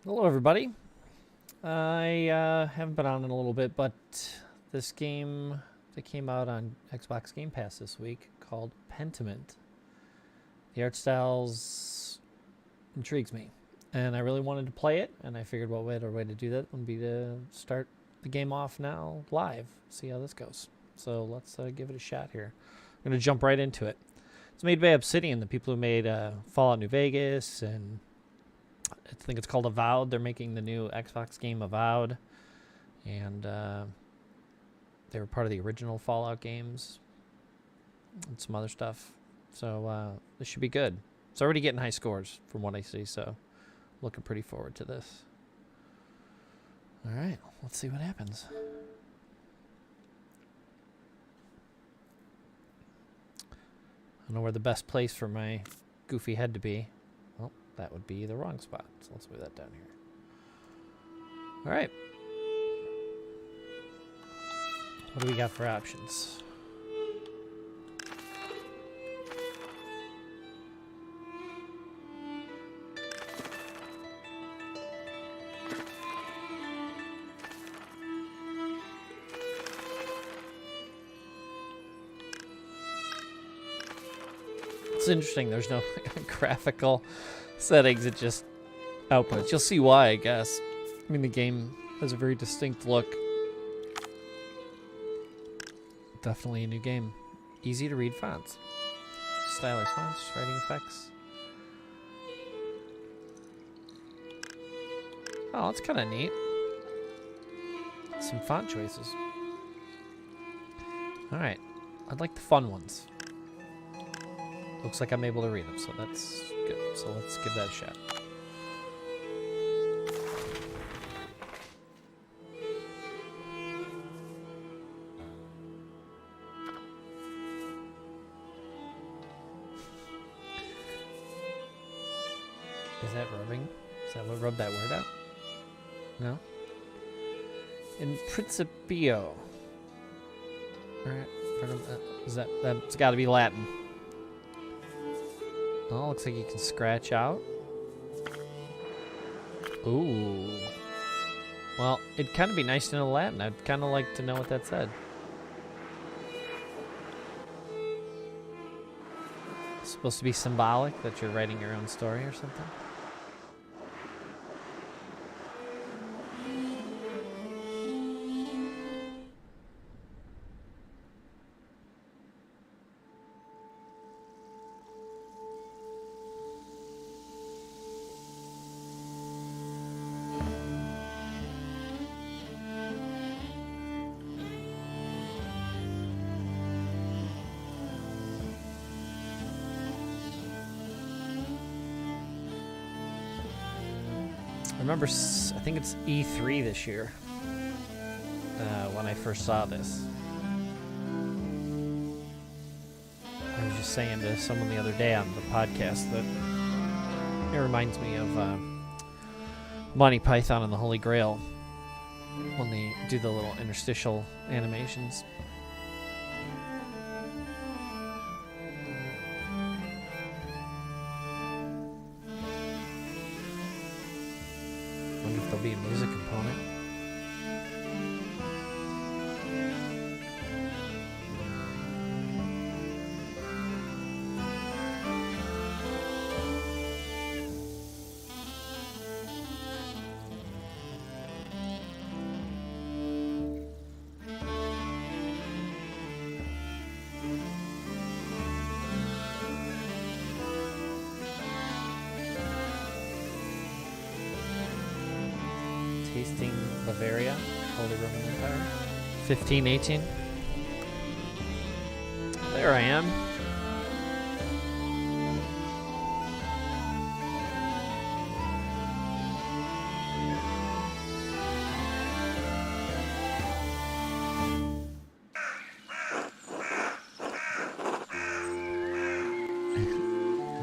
Hello, everybody. I haven't been on in a little bit, but this game that came out on Xbox Game Pass this week called Pentiment. The art styles intrigues me, and I really wanted to play it, and I figured what better way to do that would be to start the game off now live, see how this goes. So let's give it a shot here. I'm going to jump right into it. It's made by Obsidian, the people who made Fallout New Vegas, and I think it's called Avowed. They're making the new Xbox game Avowed, and they were part of the original Fallout games and some other stuff. So this should be good. It's already getting high scores from what I see, so looking pretty forward to this. All right, let's see what happens. I don't know where the best place for my goofy head to be. Well, that would be the wrong spot, so let's move that down here. All right. What do we got for options? It's interesting. There's no graphical settings. It just outputs. You'll see why, I guess. I mean, the game has a very distinct look. Definitely a new game. Easy to read fonts. Stylized fonts, writing effects. Oh, that's kind of neat. Some font choices. Alright. I'd like the fun ones. Looks like I'm able to read them, so that's good. So let's give that a shot. Is that rubbing? Is that what rubbed that word out? No? In Principio. Alright. That's got to be Latin. Oh, looks like you can scratch out. Ooh. Well, it'd kind of be nice to know Latin. I'd kind of like to know what that said. It's supposed to be symbolic that you're writing your own story or something? I remember, I think it's E3 this year, when I first saw this. I was just saying to someone the other day on the podcast that it reminds me of Monty Python and the Holy Grail when they do the little interstitial animations. Wonder if there'll be a music component. Tasting Bavaria, Holy Roman Empire. 1518. There I am.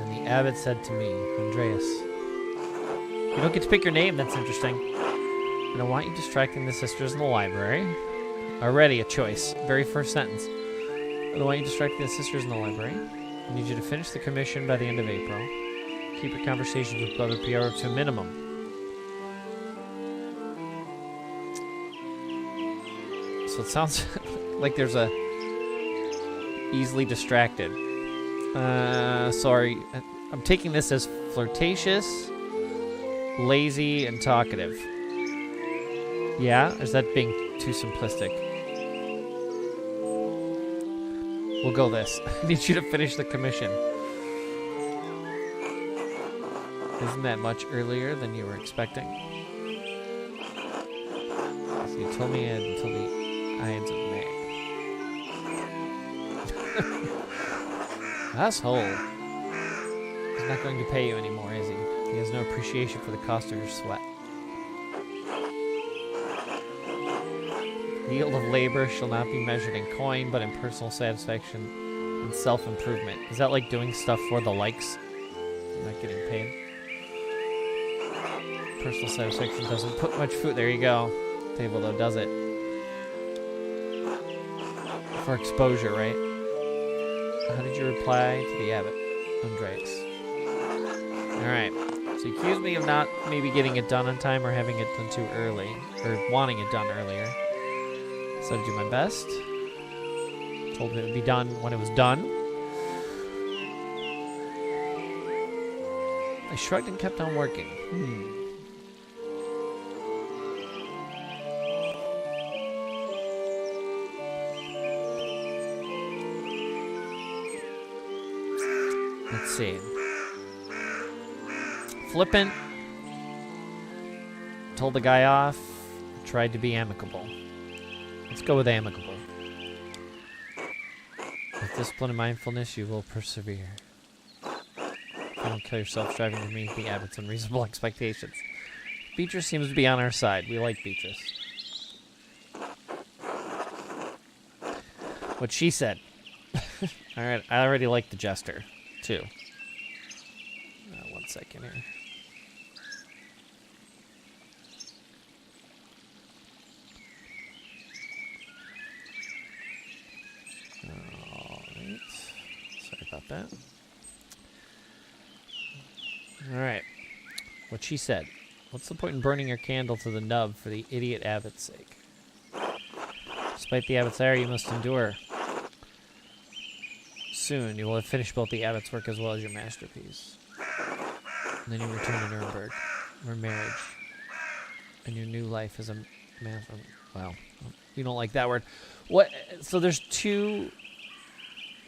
And the abbot said to me, Andreas, you don't get to pick your name, that's interesting. I don't want you distracting the sisters in the library. Already a choice. Very first sentence. I don't want you distracting the sisters in the library. I need you to finish the commission by the end of April. Keep your conversations with Brother Piero to a minimum. So it sounds like there's a easily distracted. Sorry, I'm taking this as flirtatious, lazy, and talkative. Yeah? Or is that being too simplistic? We'll go this. I need you to finish the commission. Isn't that much earlier than you were expecting? So you told me I had until the Ides of May. Asshole. He's not going to pay you anymore, is he? He has no appreciation for the cost of your sweat. The yield of labor shall not be measured in coin, but in personal satisfaction and self-improvement. Is that like doing stuff for the likes? Not getting paid? Personal satisfaction doesn't put much food. There you go. Table though does it. For exposure, right? How did you reply to the abbot, Andreas? Alright. So you accused me of not maybe getting it done on time or having it done too early. Or wanting it done earlier. So I do my best. Told him it would be done when it was done. I shrugged and kept on working. Let's see. Flippant. Told the guy off. Tried to be amicable. Let's go with amicable. With discipline and mindfulness, you will persevere. Don't kill yourself striving to meet the abbot's unreasonable expectations. Beatrice seems to be on our side. We like Beatrice. What she said. Alright, I already like the jester, too. One second here. Alright. Sorry about that. Alright. What she said. What's the point in burning your candle to the nub for the idiot abbot's sake? Despite the abbot's error, you must endure. Soon, you will have finished both the abbot's work as well as your masterpiece. And then you return to Nuremberg, where marriage and your new life as a man. Wow, you don't like that word. What? So there's two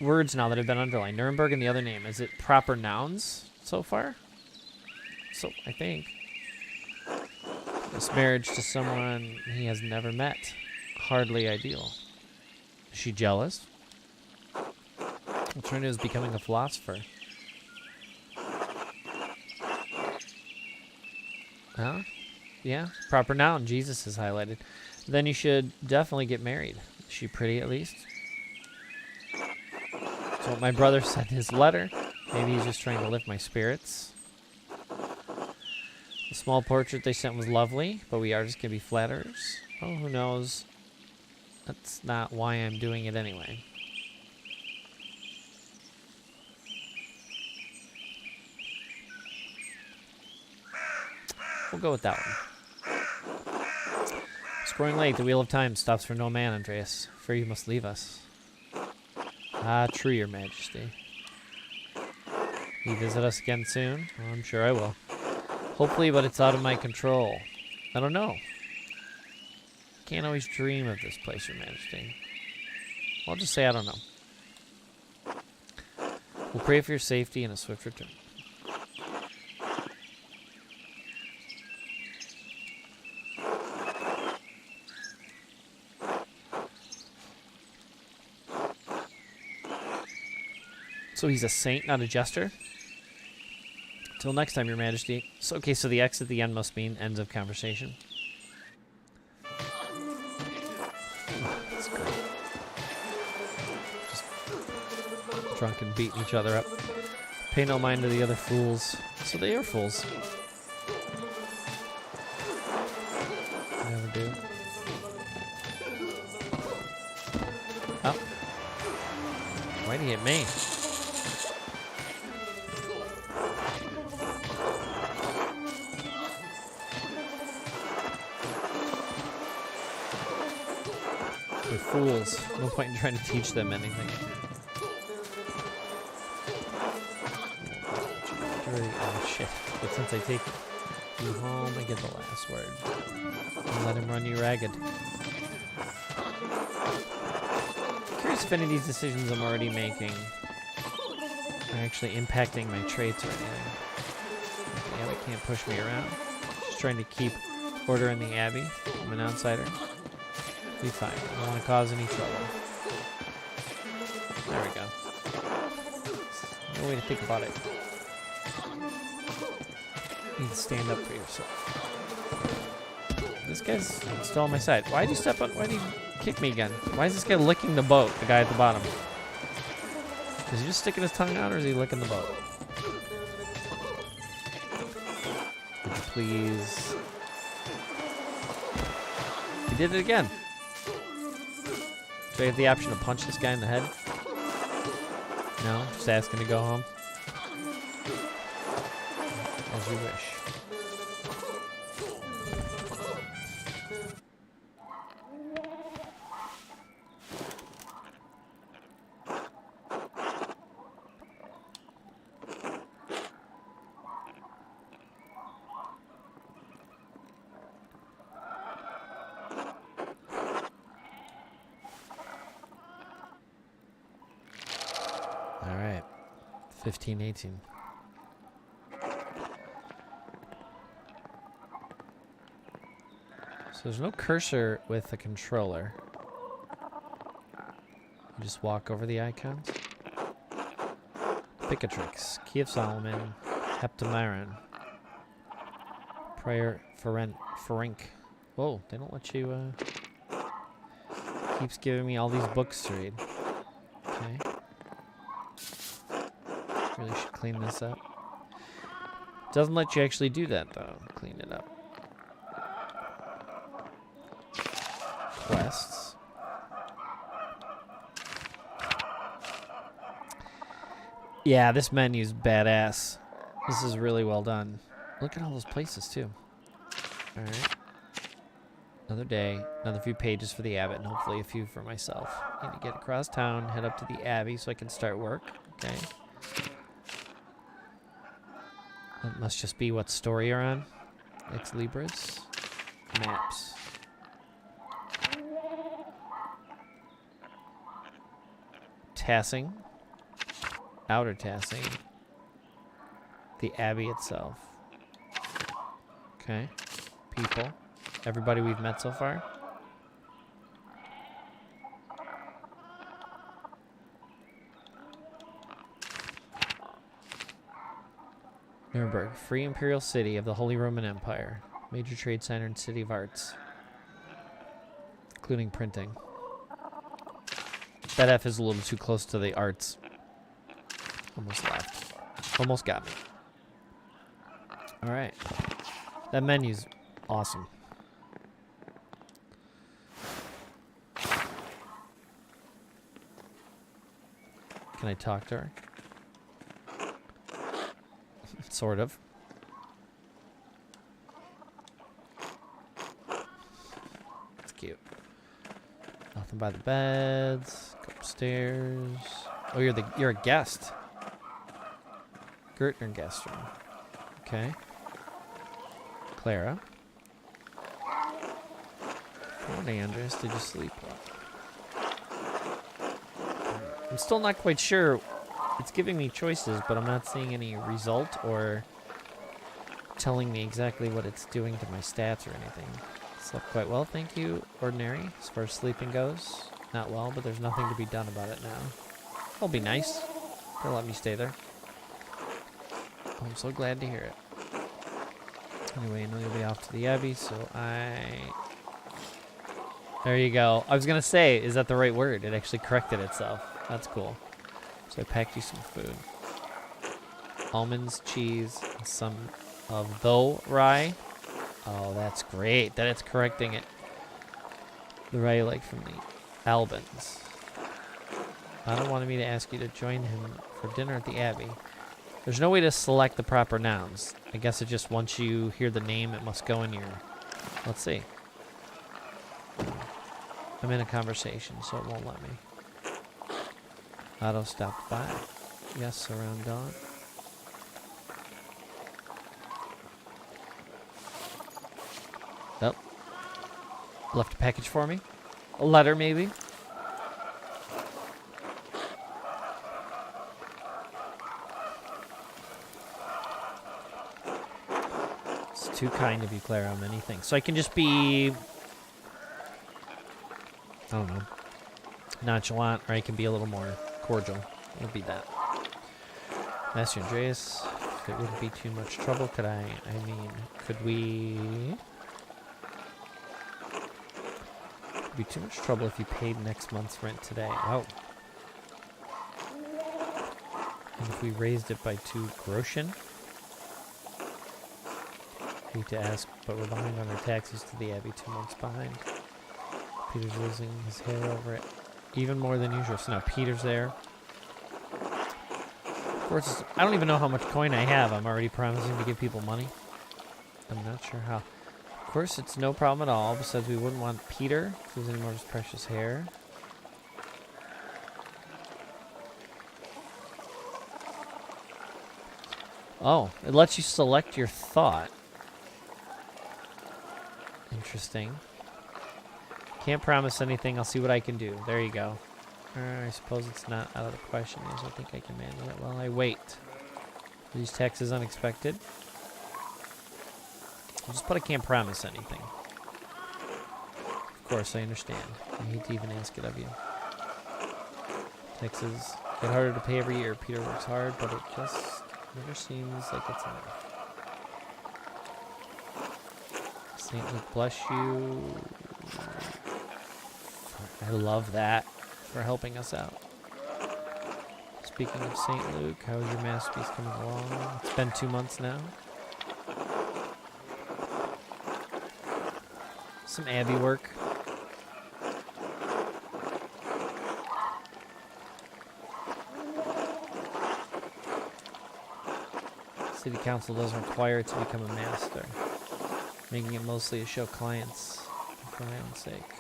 words now that have been underlined. Nuremberg and the other name. Is it proper nouns so far? So I think this marriage to someone he has never met. Hardly ideal. Is she jealous? Alternative is becoming a philosopher. Huh? Yeah, proper noun. Jesus is highlighted. Then you should definitely get married. Is she pretty at least? That's what my brother said in his letter. Maybe he's just trying to lift my spirits. The small portrait they sent was lovely, but we artists can be flatterers. Oh, who knows? That's not why I'm doing it anyway. We'll go with that one. It's growing late. The wheel of time stops for no man, Andreas. Fear you must leave us. Ah, true, your majesty. You visit us again soon? Oh, I'm sure I will. Hopefully, but it's out of my control. I don't know. Can't always dream of this place, your majesty. I'll just say I don't know. We'll pray for your safety and a swift return. So he's a saint, not a jester? Till next time, your majesty. So, okay, so the X at the end must mean ends of conversation. That's great. Just drunk and beating each other up. Pay no mind to the other fools. So they are fools. Never do. Oh. Why'd he hit me? They're fools. No point in trying to teach them anything. Oh shit. But since I take you home, I get the last word. And let him run you ragged. Curious if any of these decisions I'm already making are actually impacting my traits or anything. The Abbey can't push me around. Just trying to keep order in the Abbey. I'm an outsider. Be fine. I don't want to cause any trouble. There we go. No way to think about it. You need to stand up for yourself. This guy's still on my side. Why'd you step on? Why'd he kick me again? Why is this guy licking the boat? The guy at the bottom. Is he just sticking his tongue out, or is he licking the boat? Would you please? He did it again. Do I have the option to punch this guy in the head? No? Just asking to go home? As you wish. All right. 15, 18. So there's no cursor with the controller. You just walk over the icons. Picatrix, Key of Solomon, Heptamiron, Prayer Ferenc. Whoa, they don't let you, keeps giving me all these books to read. Okay. Really should clean this up. Doesn't let you actually do that, though. Clean it up. Quests. Yeah, this menu's badass. This is really well done. Look at all those places, too. Alright. Another day, another few pages for the Abbot, and hopefully a few for myself. Need to get across town, head up to the Abbey so I can start work. Okay. That must just be what story you're on. Ex Libris. Maps. Tassing. Outer Tassing. The Abbey itself. Okay. People. Everybody we've met so far. Nuremberg, free imperial city of the Holy Roman Empire. Major trade center and city of arts. Including printing. That F is a little too close to the arts. Almost left. Almost got me. Alright. That menu's awesome. Can I talk to her? Sort of. It's cute. Nothing by the beds. Go upstairs. Oh, you're a guest. Gertner guest room. Okay. Clara. What, Andres? Did you sleep well? I'm still not quite sure. It's giving me choices, but I'm not seeing any result or telling me exactly what it's doing to my stats or anything. Slept quite well, thank you. Ordinary, as far as sleeping goes. Not well, but there's nothing to be done about it now. That'll be nice. They'll let me stay there. Oh, I'm so glad to hear it. Anyway, I know you'll be off to the Abbey, so There you go. I was going to say, is that the right word? It actually corrected itself. That's cool. So I packed you some food. Almonds, cheese, and some of the rye. Oh, that's great that it's correcting it. The rye like from the Albans. Anna wanted me to ask you to join him for dinner at the Abbey. There's no way to select the proper nouns. I guess it just once you hear the name, it must go in your... Let's see. I'm in a conversation, so it won't let me. Auto stop by. Yes, around dawn. Oh. Left a package for me. A letter, maybe. It's too kind of you, Clara, on many things. So I can just be... I don't know. Nonchalant, or I can be a little more cordial. It'll be that. Master Andreas, if it wouldn't be too much trouble, could I mean, could we... It'd be too much trouble if you paid next month's rent today. Oh. And if we raised it by 2 groschen? Hate to ask, but we're behind on our taxes to the Abbey, 2 months behind. Peter's losing his hair over it. Even more than usual. So now Peter's there. Of course, I don't even know how much coin I have. I'm already promising to give people money. I'm not sure how. Of course, it's no problem at all. Besides, we wouldn't want Peter to lose any more of his precious hair. Oh, it lets you select your thought. Interesting. Can't promise anything. I'll see what I can do. There you go. I suppose it's not out of the question. Yes, I think I can manage it while I wait. Are these taxes unexpected? I'll just put I can't promise anything. Of course, I understand. I hate to even ask it of you. Taxes get harder to pay every year. Peter works hard, but it just never seems like it's enough. Saint Luke bless you. I love that for helping us out. Speaking of St. Luke, how is your masterpiece coming along? It's been 2 months now. Some Abbey work. City Council doesn't require it to become a master, making it mostly to show clients for my own sake.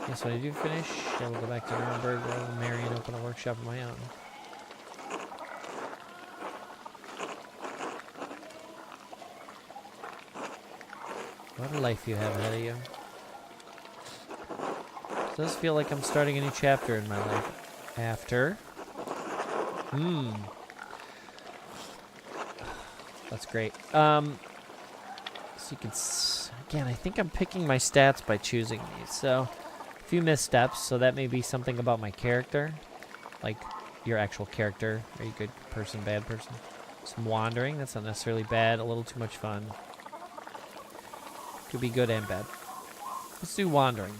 Yes, when I do finish, I will go back to Nuremberg rather than marry and open a workshop of my own. What a life you have ahead of you. It does feel like I'm starting a new chapter in my life. After. That's great. So you can... Again, I think I'm picking my stats by choosing these, so... A few missteps, so that may be something about my character. Like, your actual character. Are you a good person, bad person? Some wandering, that's not necessarily bad. A little too much fun. Could be good and bad. Let's do wandering.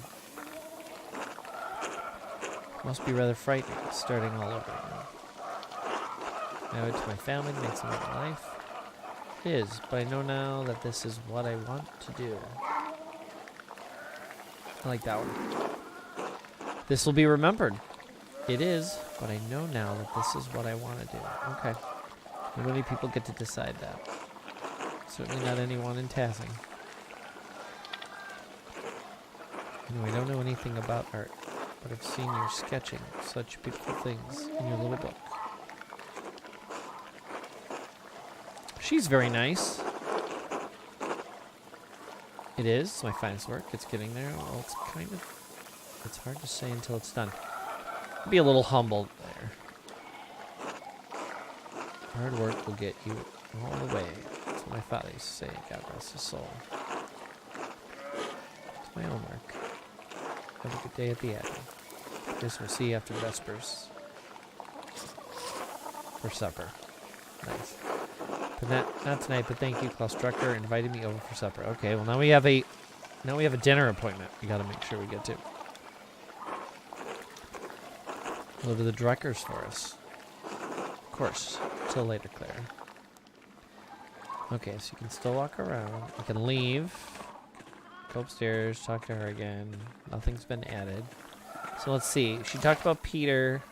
Must be rather frightening, starting all over again. I owe it to my family to make something of my life. It is, but I know now that this is what I want to do. I like that one. This will be remembered. It is, but I know now that this is what I want to do. Okay. Not many people get to decide that. Certainly not anyone in Tassing. Anyway, I don't know anything about art, but I've seen your sketching such beautiful things in your little book. She's very nice. It is. It's my finest work. It's getting there. Well, it's kind of... It's hard to say until it's done. Be a little humbled there. Hard work will get you all the way. That's what my father used to say. God rest his soul. It's my own work. Have a good day at the Abbey. Guess we'll see you after Vespers. For supper. Nice. But not tonight, but thank you. Klaus Drucker invited me over for supper. Okay, well now we have a dinner appointment we gotta make sure we get to. Go to the Druckers for us. Of course. Till later, Claire. Okay, so you can still walk around. You can leave. Go upstairs, talk to her again. Nothing's been added. So let's see. She talked about Peter.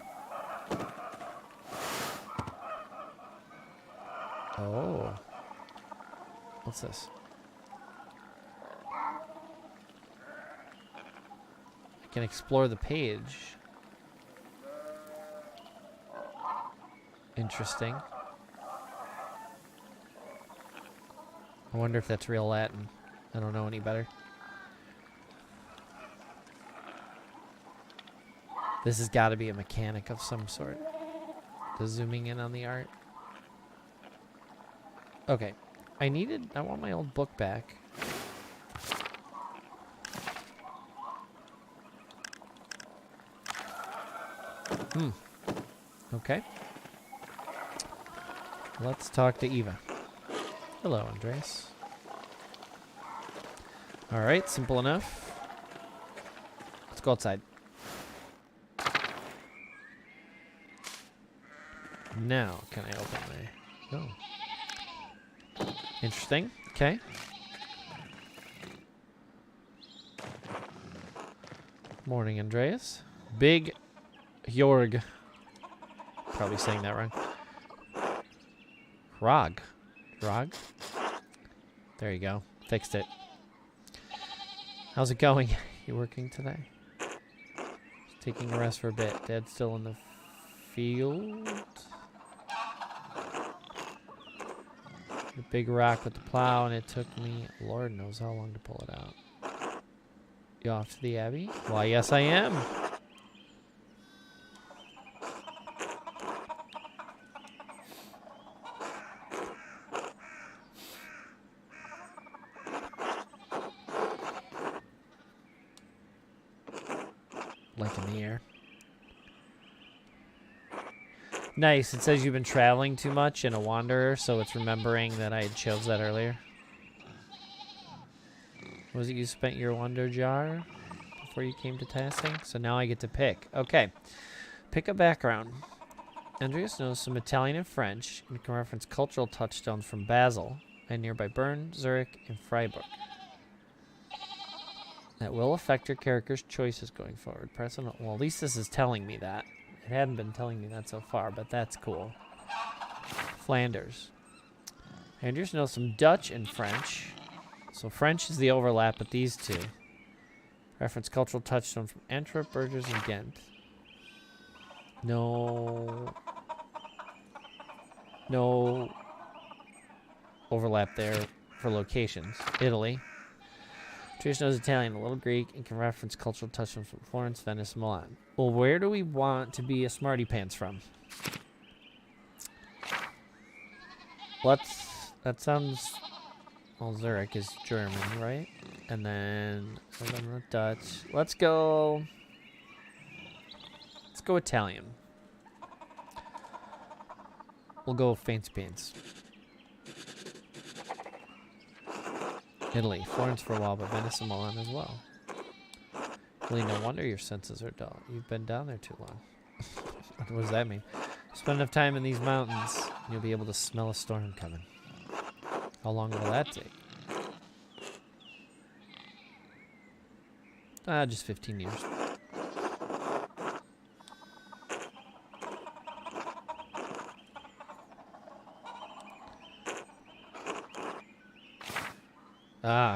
Oh. What's this? can explore the page. Interesting. I wonder if that's real Latin. I don't know any better. This has got to be a mechanic of some sort. Just zooming in on the art. Okay. I want my old book back. Okay. Let's talk to Eva. Hello, Andreas. Alright, simple enough. Let's go outside. Now, can I open my... Oh. Interesting. Okay. Morning, Andreas. Big Jorg. Probably saying that wrong. Rog. There you go. Fixed it. How's it going? You working today? Just taking a rest for a bit. Dad's still in the field. The big rock with the plow, and it took me Lord knows how long to pull it out. You off to the Abbey? Why, yes I am. Like in the air. Nice. It says you've been traveling too much and a wanderer, so it's remembering that I had chose that earlier. Was it you spent your wonder jar before you came to tasking? So now I get to pick. Okay. Pick a background. Andreas knows some Italian and French and can reference cultural touchstones from Basel and nearby Bern, Zurich, and Freiburg. That will affect your character's choices going forward. Press on. Well, at least this is telling me that. It hadn't been telling me that so far, but that's cool. Flanders. Andreas knows some Dutch and French. So French is the overlap with these two. Reference cultural touchstones from Antwerp, Burgers, and Ghent. No overlap there for locations. Italy. Andreas knows Italian, a little Greek, and can reference cultural touchstones from Florence, Venice, Milan. Well, where do we want to be a smarty pants from? That sounds... Well, Zurich is German, right? And then Dutch. Let's go Italian. We'll go fancy pants. Italy, Florence for a while, but Venice and Milan as well. Really, no wonder your senses are dull. You've been down there too long. What does that mean? Spend enough time in these mountains, and you'll be able to smell a storm coming. How long will that take? Just 15 years.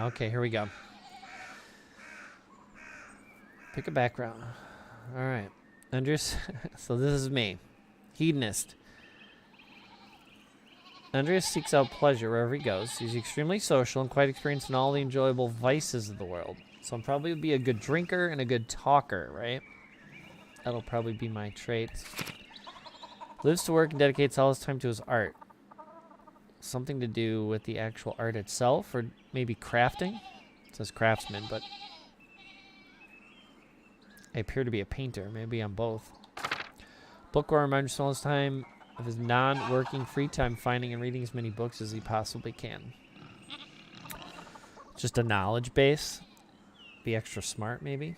Okay, here we go. Pick a background. All right. Andreas, so this is me. Hedonist. Andreas seeks out pleasure wherever he goes. He's extremely social and quite experienced in all the enjoyable vices of the world. So I'm probably be a good drinker and a good talker, right? That'll probably be my traits. Lives to work and dedicates all his time to his art. Something to do with the actual art itself, or maybe crafting? It says craftsman, but I appear to be a painter. Maybe I'm both. Bookworm spends all his time of his non-working free time finding and reading as many books as he possibly can. Just a knowledge base. Be extra smart, maybe.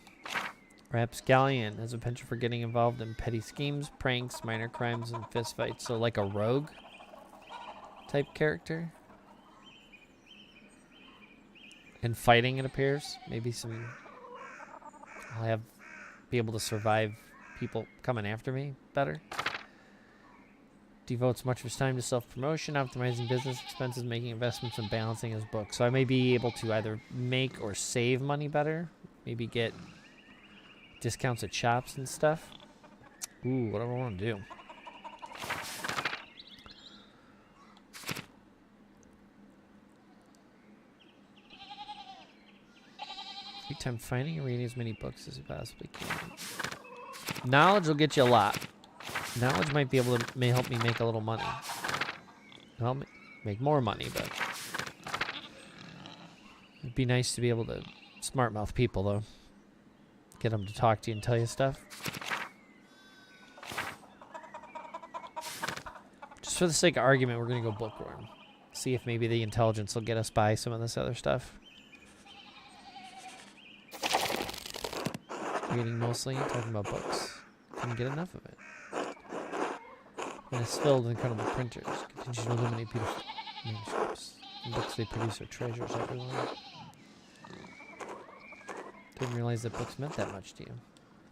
Rapscallion has a penchant for getting involved in petty schemes, pranks, minor crimes, and fistfights. So like a rogue type character. And fighting, it appears. Maybe some... I'll be able to survive people coming after me better. Devotes much of his time to self-promotion, optimizing business expenses, making investments, and balancing his books. So I may be able to either make or save money better. Maybe get discounts at shops and stuff. Ooh, what do I want to do? Every time finding and reading as many books as you possibly can. Knowledge will get you a lot. Knowledge might be able to may help me make a little money. Help me make more money, but it'd be nice to be able to smart mouth people, though. Get them to talk to you and tell you stuff. Just for the sake of argument, we're going to go bookworm. See if maybe the intelligence will get us by some of this other stuff. Reading mostly, talking about books. Couldn't get enough of it. And it's filled with incredible printers. Continue to illuminate beautiful manuscripts. The books they produce are treasures everywhere. Didn't realize that books meant that much to you.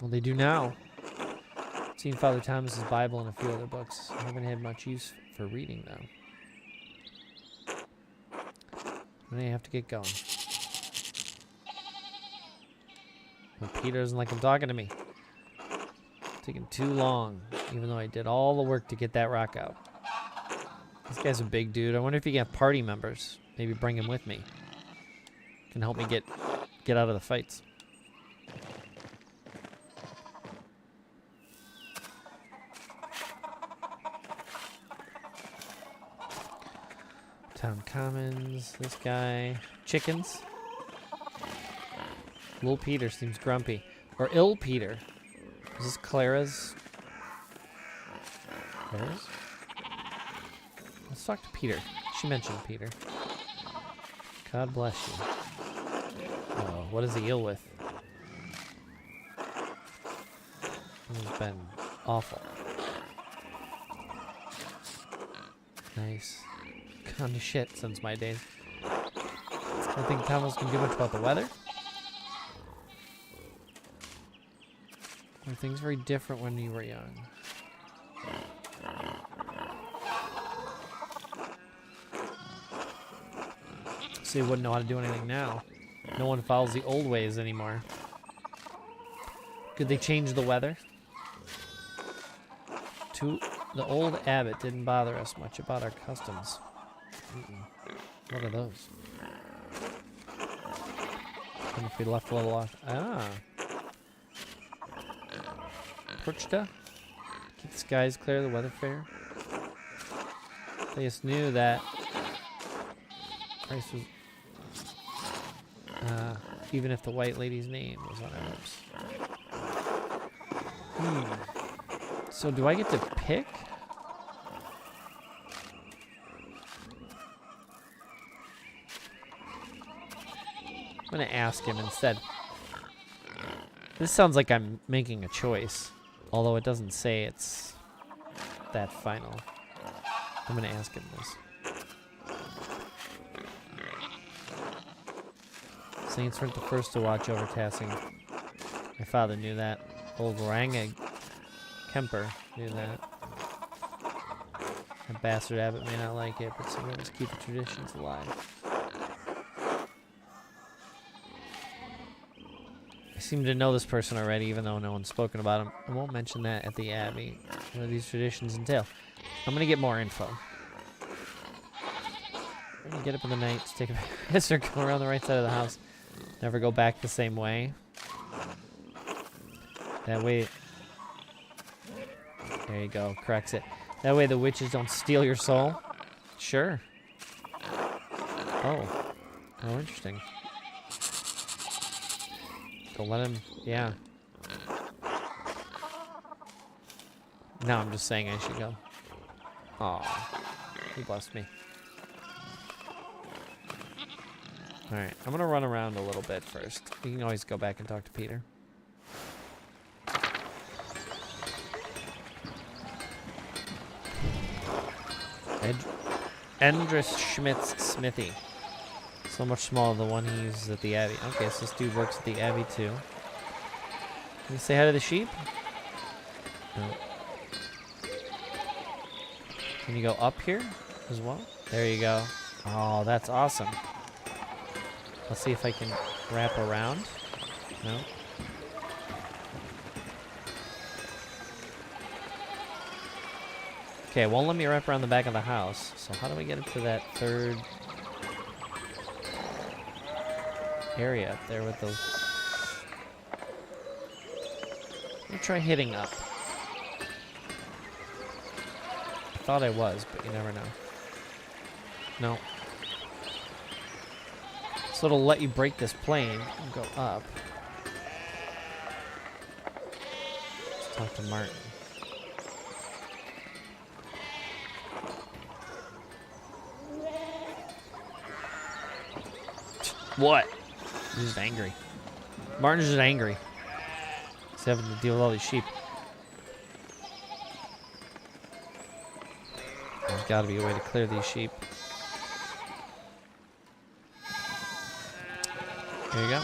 Well, they do now. I've seen Father Thomas's Bible and a few other books. I haven't had much use for reading, though. And I have to get going. Well, Peter doesn't like him talking to me. Taking too long, even though I did all the work to get that rock out. This guy's a big dude. I wonder if he can have party members. Maybe bring him with me. Can help me get out of the fights. Town Commons. This guy. Chickens. Little Peter seems grumpy. Or Ill Peter. Is this Clara's? Clara's? Let's talk to Peter. She mentioned Peter. God bless you. Oh, what is he ill with? He's been awful. Nice. Gone to shit since my days. I think Thomas can do much about the weather. Are things very different when you were young? So you wouldn't know how to do anything now. No one follows the old ways anymore. Could they change the weather? The old abbot didn't bother us much about our customs. What are those? And if we left a little off. Ah. Porchta? Keep the skies clear, the weather fair. They just knew that Christ was. Even if the white lady's name was on our lips. So do I get to pick? I'm gonna ask him instead. This sounds like I'm making a choice, although it doesn't say it's that final. I'm gonna ask him this. Saints weren't the first to watch over Tassing. My father knew that. Old Ranga Kemper knew that. A bastard abbot may not like it, but some of us keep the traditions alive. I seem to know this person already, even though no one's spoken about him. I won't mention that at the Abbey. What do these traditions entail? I'm gonna get more info. We're gonna get up in the night, take a piss, or go around the right side of the house. Never go back the same way. That way... There you go, corrects it. That way the witches don't steal your soul. Sure. Oh. Oh, interesting. Don't let him... Yeah. No, I'm just saying I should go. Aw. He blessed me. Alright, I'm gonna run around a little bit first. You can always go back and talk to Peter. Endris Schmidt's smithy. So much smaller than the one he uses at the Abbey. Okay, so this dude works at the Abbey too. Can you say hi to the sheep? No. Can you go up here as well? There you go. Oh, that's awesome. Let's see if I can wrap around. No. Okay, it won't let me wrap around the back of the house. So how do we get it to that third area up there with those? Let me try hitting up. I thought I was, but you never know. No. So it'll let you break this plane and go up. Let's talk to Martin. What? He's just angry. Martin's just angry. He's having to deal with all these sheep. There's got to be a way to clear these sheep. There you go.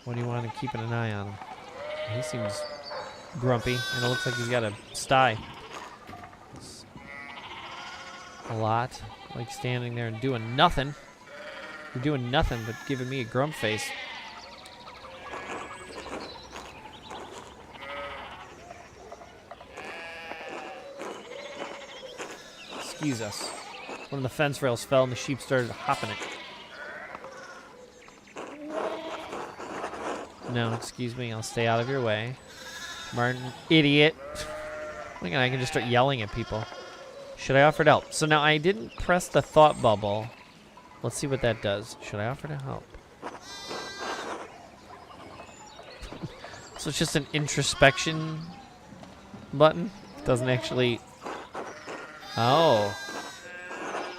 What do you want to keep an eye on him? He seems grumpy, and it looks like he's got a sty. A lot. Like standing there and doing nothing. You're doing nothing but giving me a grump face. Excuse us. One of the fence rails fell and the sheep started hopping it. No, excuse me. I'll stay out of your way. Martin, idiot. Look, I can just start yelling at people. Should I offer to help? So now I didn't press the thought bubble. Let's see what that does. Should I offer to help? So it's just an introspection button. Doesn't actually... Oh.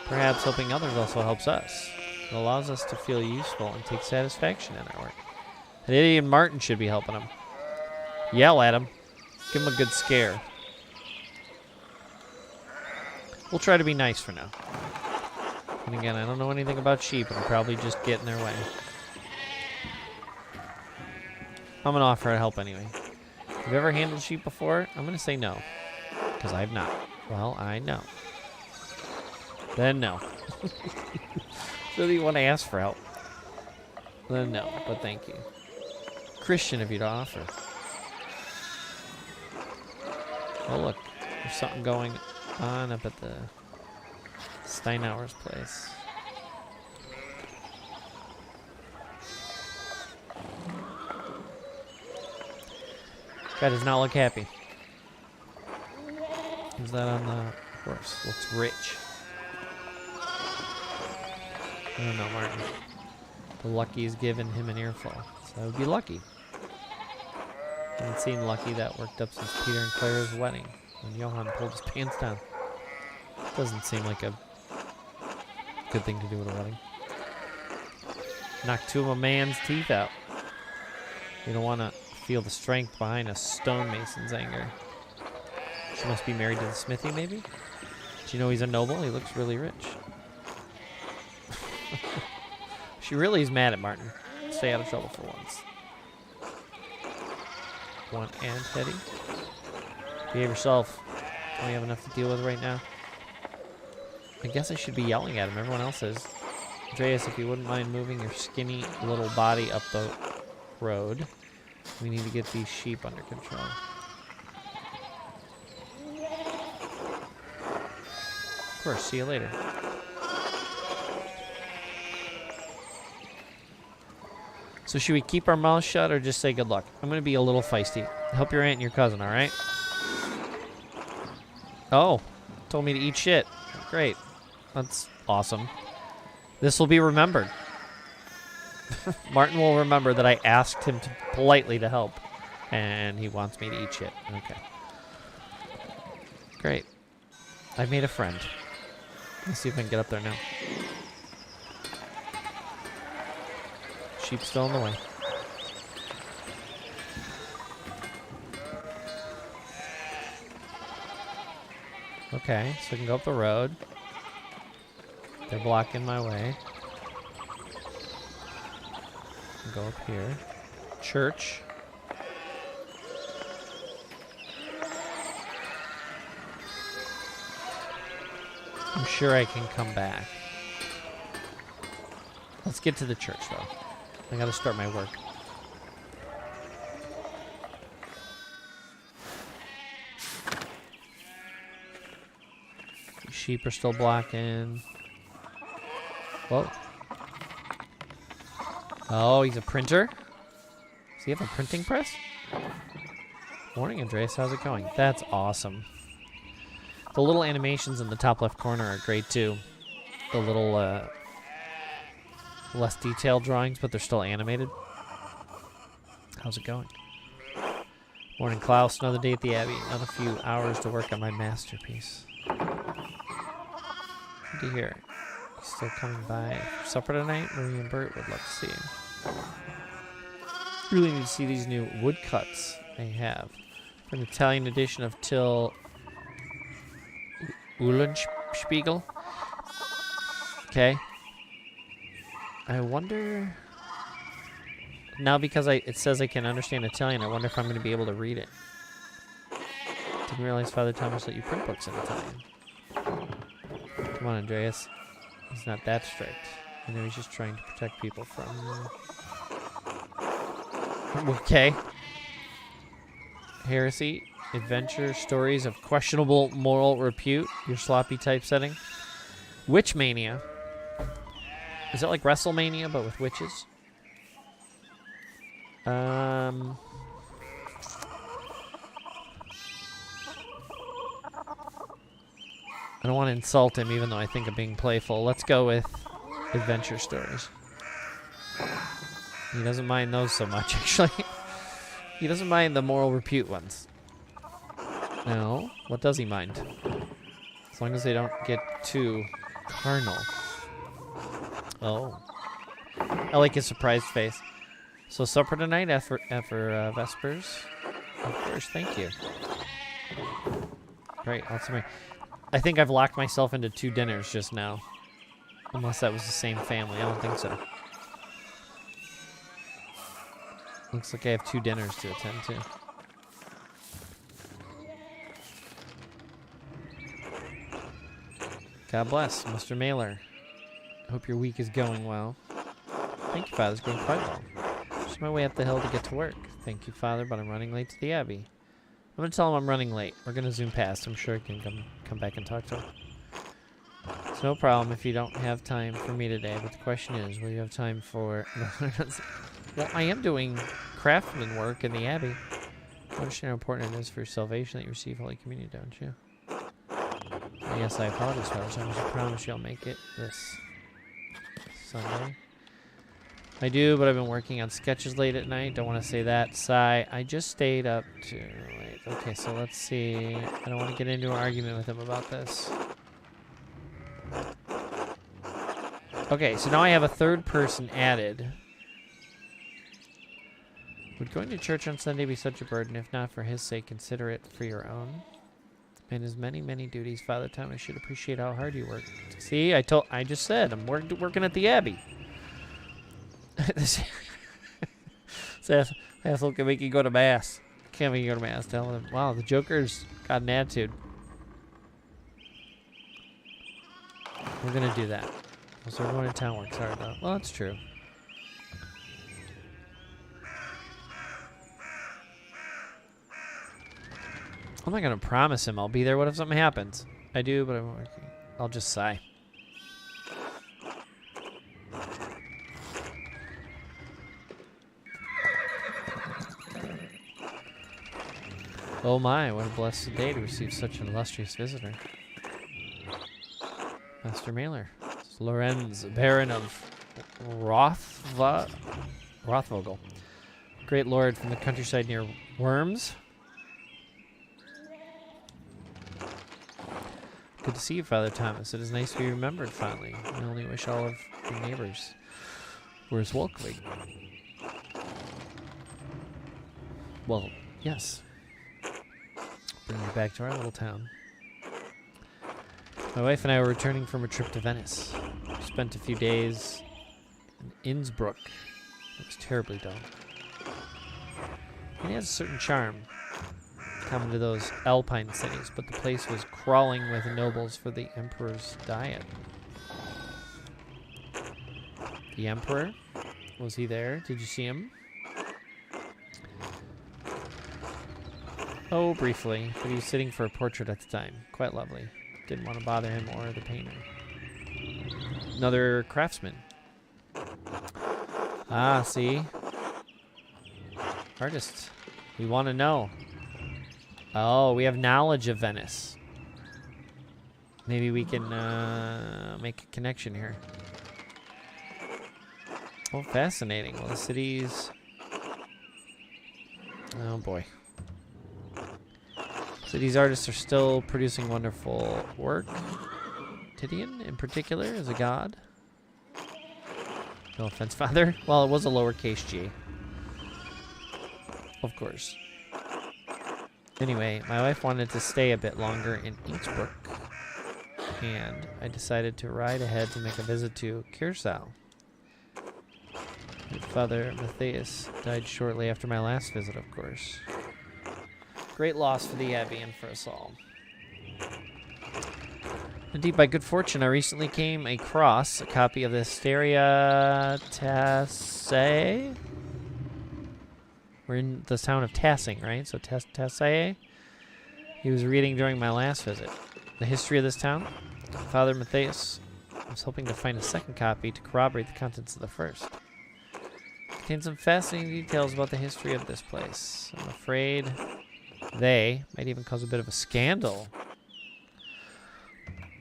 Perhaps helping others also helps us. It allows us to feel useful and take satisfaction in our work. An idiot Martin should be helping him. Yell at him. Give him a good scare. We'll try to be nice for now. And again, I don't know anything about sheep, and I'll probably just get in their way. I'm going to offer to help anyway. Have you ever handled sheep before? I'm going to say no. Because I have not. Well, I know. Then no. So do you want to ask for help? Then no, but thank you. Christian of you to offer. Oh, look. There's something going on up at the Steinauer's place. Guy does not look happy. Who's that on the horse? Looks rich. I don't know, Martin. The Lucky's given him an earful. So I would be lucky. I haven't seen Lucky that worked up since Peter and Clara's wedding, when Johann pulled his pants down. Doesn't seem like a good thing to do at a wedding. Knock two of a man's teeth out. You don't want to feel the strength behind a stonemason's anger. She must be married to the smithy, maybe? Do you know he's a noble? He looks really rich. She really is mad at Martin. Stay out of trouble for once. One and Teddy. Behave yourself. We have enough to deal with right now. I guess I should be yelling at him. Everyone else is. Andreas, if you wouldn't mind moving your skinny little body up the road. We need to get these sheep under control. Of course, see you later. So should we keep our mouths shut or just say good luck? I'm going to be a little feisty. Help your aunt and your cousin, all right? Oh, told me to eat shit. Great. That's awesome. This will be remembered. Martin will remember that I asked him politely to help, and he wants me to eat shit. Okay. Great. I've made a friend. Let's see if I can get up there now. Sheep still in the way. Okay, so I can go up the road. They're blocking my way. Go up here. Church. I'm sure I can come back. Let's get to the church, though. I gotta start my work. sheep are still blocking. Whoa. Oh, he's a printer? Does he have a printing press? Morning, Andreas. How's it going? That's awesome. The little animations in the top left corner are great, too. The little, less detailed drawings, but they're still animated. How's it going? Morning, Klaus. Another day at the Abbey. Another few hours to work on my masterpiece. Good to hear. He's still coming by for supper tonight? Marie and Bert would love to see him. Really need to see these new woodcuts they have. For an Italian edition of Till Eulenspiegel. Okay. I wonder... Now because it says I can understand Italian, I wonder if I'm going to be able to read it. Didn't realize, Father Thomas, that you print books in Italian. Come on, Andreas. He's not that strict. I know he's just trying to protect people from... Okay. Heresy. Adventure. Stories of questionable moral repute. Your sloppy typesetting. Witch Mania. Is it like WrestleMania, but with witches? I don't want to insult him, even though I think I'm being playful. Let's go with adventure stories. He doesn't mind those so much, actually. He doesn't mind the moral repute ones. No. What does he mind? As long as they don't get too carnal. Oh. I like his surprised face. So supper tonight after Vespers? Of course, thank you. Great, lots of money. I think I've locked myself into 2 dinners just now. Unless that was the same family. I don't think so. Looks like I have 2 dinners to attend to. God bless, Mr. Mailer. I hope your week is going well. Thank you, Father. It's going quite well. Just my way up the hill to get to work. Thank you, Father, but I'm running late to the Abbey. I'm going to tell him I'm running late. We're going to zoom past. I'm sure I can come back and talk to him. It's no problem if you don't have time for me today, but the question is, will you have time for... Well, I am doing craftsman work in the Abbey. You understand how important it is for your salvation that you receive Holy Communion, don't you? Yes, I apologize, Father. I promise you I'll make it this Sunday. I do, but I've been working on sketches late at night. Don't want to say that. Sigh. I just stayed up too late. Okay, so let's see. I don't want to get into an argument with him about this. Okay, so now I have a 3rd person added. Would going to church on Sunday be such a burden? If not, for his sake, consider it for your own. And his many, many duties, Father Thomas should appreciate how hard you work. See, I just said, I'm working at the Abbey. This asshole can make you go to Mass. Can't make you go to Mass. Tell him, wow, the Joker's got an attitude. We're going to do that. So everyone in town works hard, though. Well, that's true. I'm not going to promise him I'll be there. What if something happens? I do, but I'm working. I'll just sigh. Oh my, what a blessed day to receive such an illustrious visitor. Master Mailer. It's Lorenz, Baron of Rothvogel. Great lord from the countryside near Worms. Good to see you, Father Thomas. It is nice to be remembered finally. I only wish all of your neighbors were as welcoming. Well, yes. Bring you back to our little town. My wife and I were returning from a trip to Venice. We spent a few days in Innsbruck. It was terribly dull. It has a certain charm common to those alpine cities, but the place was crawling with nobles for the emperor's diet. The emperor? Was he there? Did you see him? Oh, briefly, but he was sitting for a portrait at the time. Quite lovely. Didn't want to bother him or the painter. Another craftsman. Ah, see? Artists. We want to know. Oh, we have knowledge of Venice. Maybe we can make a connection here. Oh, fascinating. Well, the city's... Oh, boy. So these artists are still producing wonderful work. Titian, in particular, is a god. No offense, Father. Well, it was a lowercase g. Of course. Anyway, my wife wanted to stay a bit longer in Innsbruck, and I decided to ride ahead to make a visit to Curacao. Father Matthias died shortly after my last visit, of course. Great loss for the Abbey and for us all. Indeed, by good fortune, I recently came across a copy of the Hysteria Tassae. We're in the town of Tassing, right? So Tassae. He was reading during my last visit. The history of this town. Father Matthias. I was hoping to find a second copy to corroborate the contents of the first. It contains some fascinating details about the history of this place. I'm afraid they might even cause a bit of a scandal.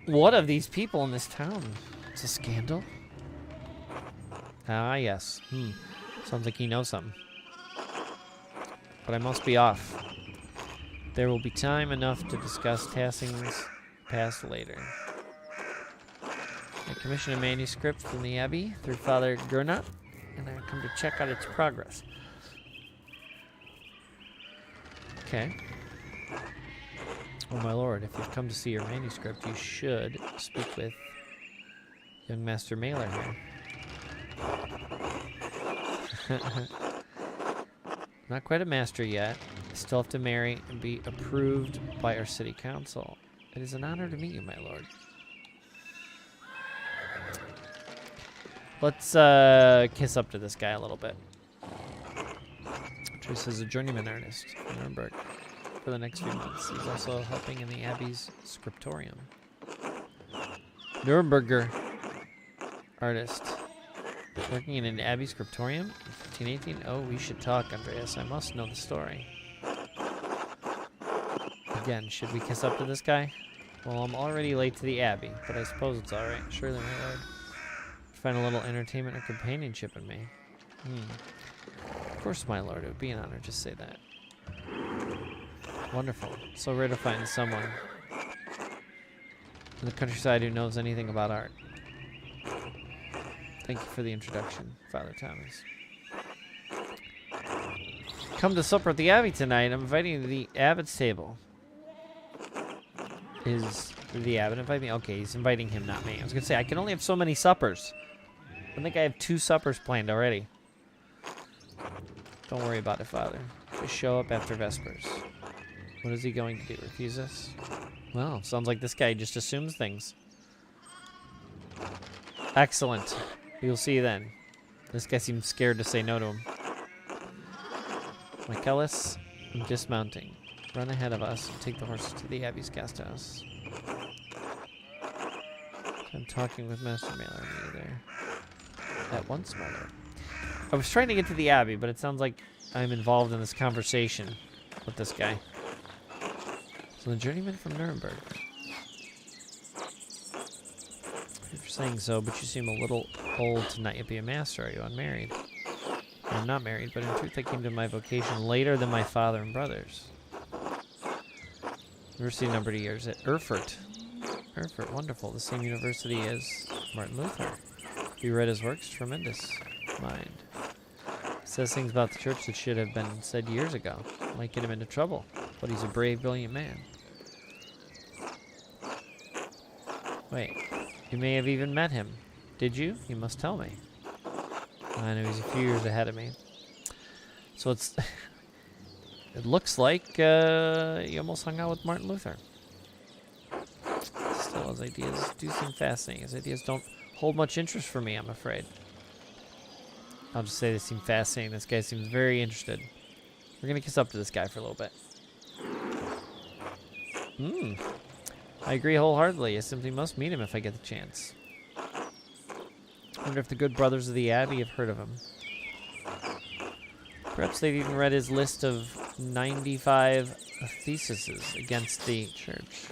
What of these people in this town? It's a scandal? Ah, yes. Sounds like he knows something. But I must be off. There will be time enough to discuss Tassing's past later. I commissioned a manuscript from the Abbey through Father Gernot, and I come to check out its progress. Okay. Oh, my lord, if you've come to see your manuscript, you should speak with young Master Mailer here. Not quite a master yet. I still have to marry and be approved by our city council. It is an honor to meet you, my lord. Let's kiss up to this guy a little bit. This is a journeyman artist in Nuremberg. For the next few months. He's also helping in the Abbey's scriptorium. Nuremberger artist. Working in an Abbey scriptorium in 1518? Oh, we should talk, Andreas. I must know the story. Again, should we kiss up to this guy? Well, I'm already late to the Abbey, but I suppose it's alright. Surely, my lord. Find a little entertainment or companionship in me. Of course, my lord. It would be an honor to say that. Wonderful. So rare to find someone in the countryside who knows anything about art. Thank you for the introduction, Father Thomas. Come to supper at the Abbey tonight. I'm inviting you to the Abbot's table. Is the Abbot inviting me? Okay, he's inviting him, not me. I was going to say, I can only have so many suppers. I think I have 2 suppers planned already. Don't worry about it, Father. Just show up after Vespers. What is he going to do? Refuse us? Well, sounds like this guy just assumes things. Excellent. You'll see then. This guy seems scared to say no to him. Michaelis, I'm dismounting. Run ahead of us and take the horses to the Abbey's guest house. I'm talking with Master Mailer there. At once, my lord. I was trying to get to the Abbey, but it sounds like I'm involved in this conversation with this guy. So the journeyman from Nuremberg. If you're saying so, but you seem a little old to not yet be a master. Are you unmarried? I'm not married, but in truth I came to my vocation later than my father and brothers. University numbered years at Erfurt. Erfurt, wonderful. The same university as Martin Luther. You read his works? Tremendous mind. Says things about the church that should have been said years ago. Might get him into trouble. But he's a brave, brilliant man. Wait, you may have even met him. Did you? You must tell me. I know he's a few years ahead of me. So it's... it looks like you almost hung out with Martin Luther. Still, his ideas do seem fascinating. His ideas don't hold much interest for me, I'm afraid. I'll just say they seem fascinating. This guy seems very interested. We're going to kiss up to this guy for a little bit. I agree wholeheartedly. I simply must meet him if I get the chance. I wonder if the good brothers of the Abbey have heard of him. Perhaps they've even read his list of 95 theses against the church.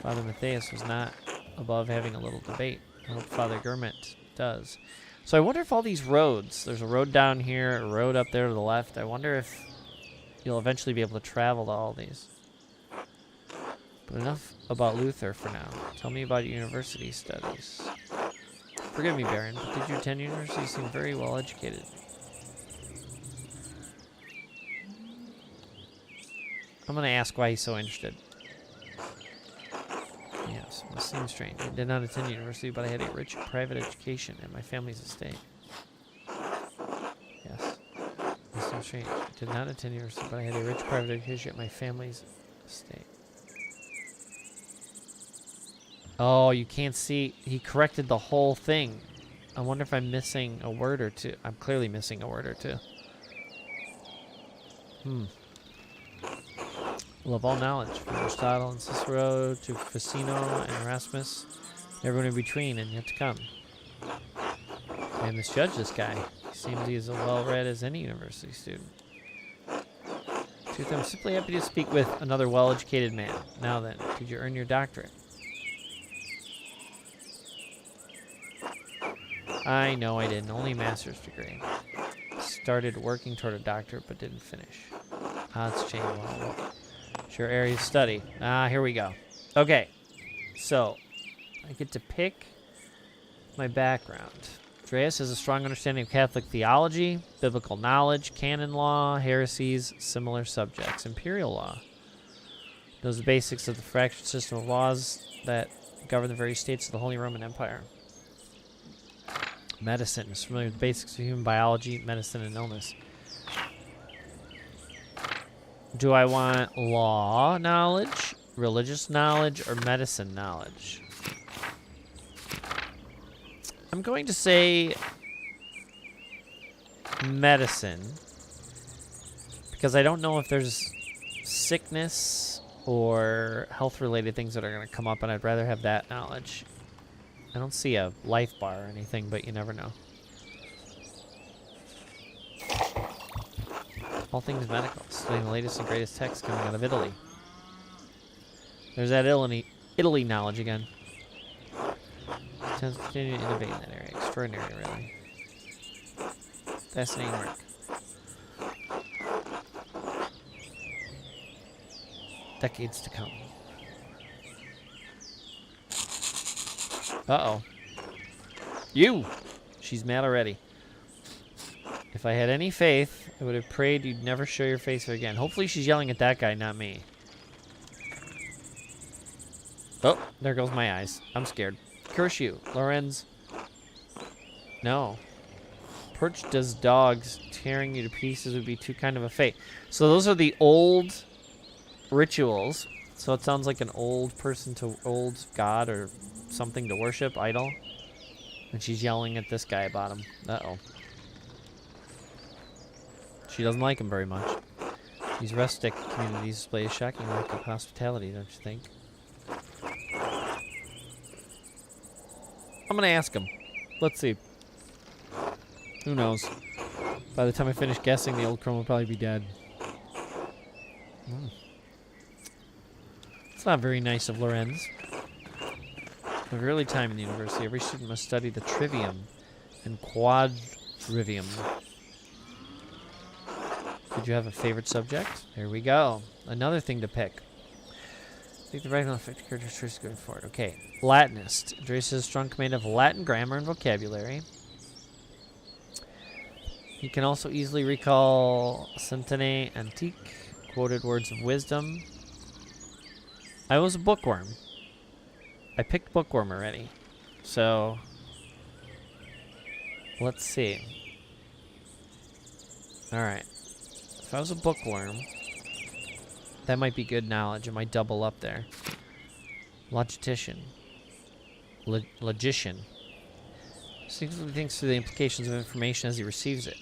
Father Matthias was not above having a little debate. I hope Father Gurmit does. So I wonder if all these roads, there's a road down here, a road up there to the left. I wonder if you'll eventually be able to travel to all these. But enough about Luther for now. Tell me about your university studies. Forgive me, Baron, but did you attend university? You seem very well educated. I'm going to ask why he's so interested. Yes, it seems strange. I did not attend university, but I had a rich private education at my family's estate. Yes, it seems strange. I did not attend university, but I had a rich private education at my family's estate. Oh, you can't see. He corrected the whole thing. I wonder if I'm missing a word or two. I'm clearly missing a word or two. Love all knowledge, from Aristotle and Cicero to Ficino and Erasmus, everyone in between and yet to come. I misjudged this guy. He seems he's as well-read as any university student. Truth, I'm simply happy to speak with another well-educated man. Now then, did you earn your doctorate? I know I didn't. Only a master's degree. Started working toward a doctorate, but didn't finish. It's changed a little bit. Sure area of study. Here we go. Okay. So, I get to pick my background. Andreas has a strong understanding of Catholic theology, biblical knowledge, canon law, heresies, similar subjects, imperial law. Knows the basics of the fractured system of laws that govern the various states of the Holy Roman Empire. Medicine is familiar with the basics of human biology, medicine, and illness. Do I want law knowledge, religious knowledge, or medicine knowledge? I'm going to say medicine, because I don't know if there's sickness or health-related things that are going to come up, and I'd rather have that knowledge. I don't see a life bar or anything, but you never know. All things medical, studying the latest and greatest texts coming out of Italy. There's that Italy knowledge again. Tends to continue to innovate in that area. Extraordinary, really. Fascinating work. Decades to come. Uh-oh. You! She's mad already. If I had any faith, I would have prayed you'd never show your face here again. Hopefully she's yelling at that guy, not me. Oh, there goes my eyes. I'm scared. Curse you, Lorenz. No. Perched as dogs, tearing you to pieces would be too kind of a fate. So those are the old rituals. So it sounds like an old person to old god or something to worship, idol. And she's yelling at this guy about him. Uh-oh. She doesn't like him very much. These rustic communities display a shocking lack of hospitality, don't you think? I'm going to ask him. Let's see. Who knows? By the time I finish guessing, the old crone will probably be dead. It's not very nice of Lorenz. From the early time in the university, every student must study the trivium and quadrivium. Did you have a favorite subject? There we go. Another thing to pick. I think the right and effective character choice is going forward. Okay. Latinist. Andreas has a strong command of Latin grammar and vocabulary. He can also easily recall Centene Antique, quoted words of wisdom. I was a bookworm. I picked bookworm already. So, let's see. Alright. If I was a bookworm, that might be good knowledge. It might double up there. Logician. Logician. Significantly thinks through the implications of information as he receives it.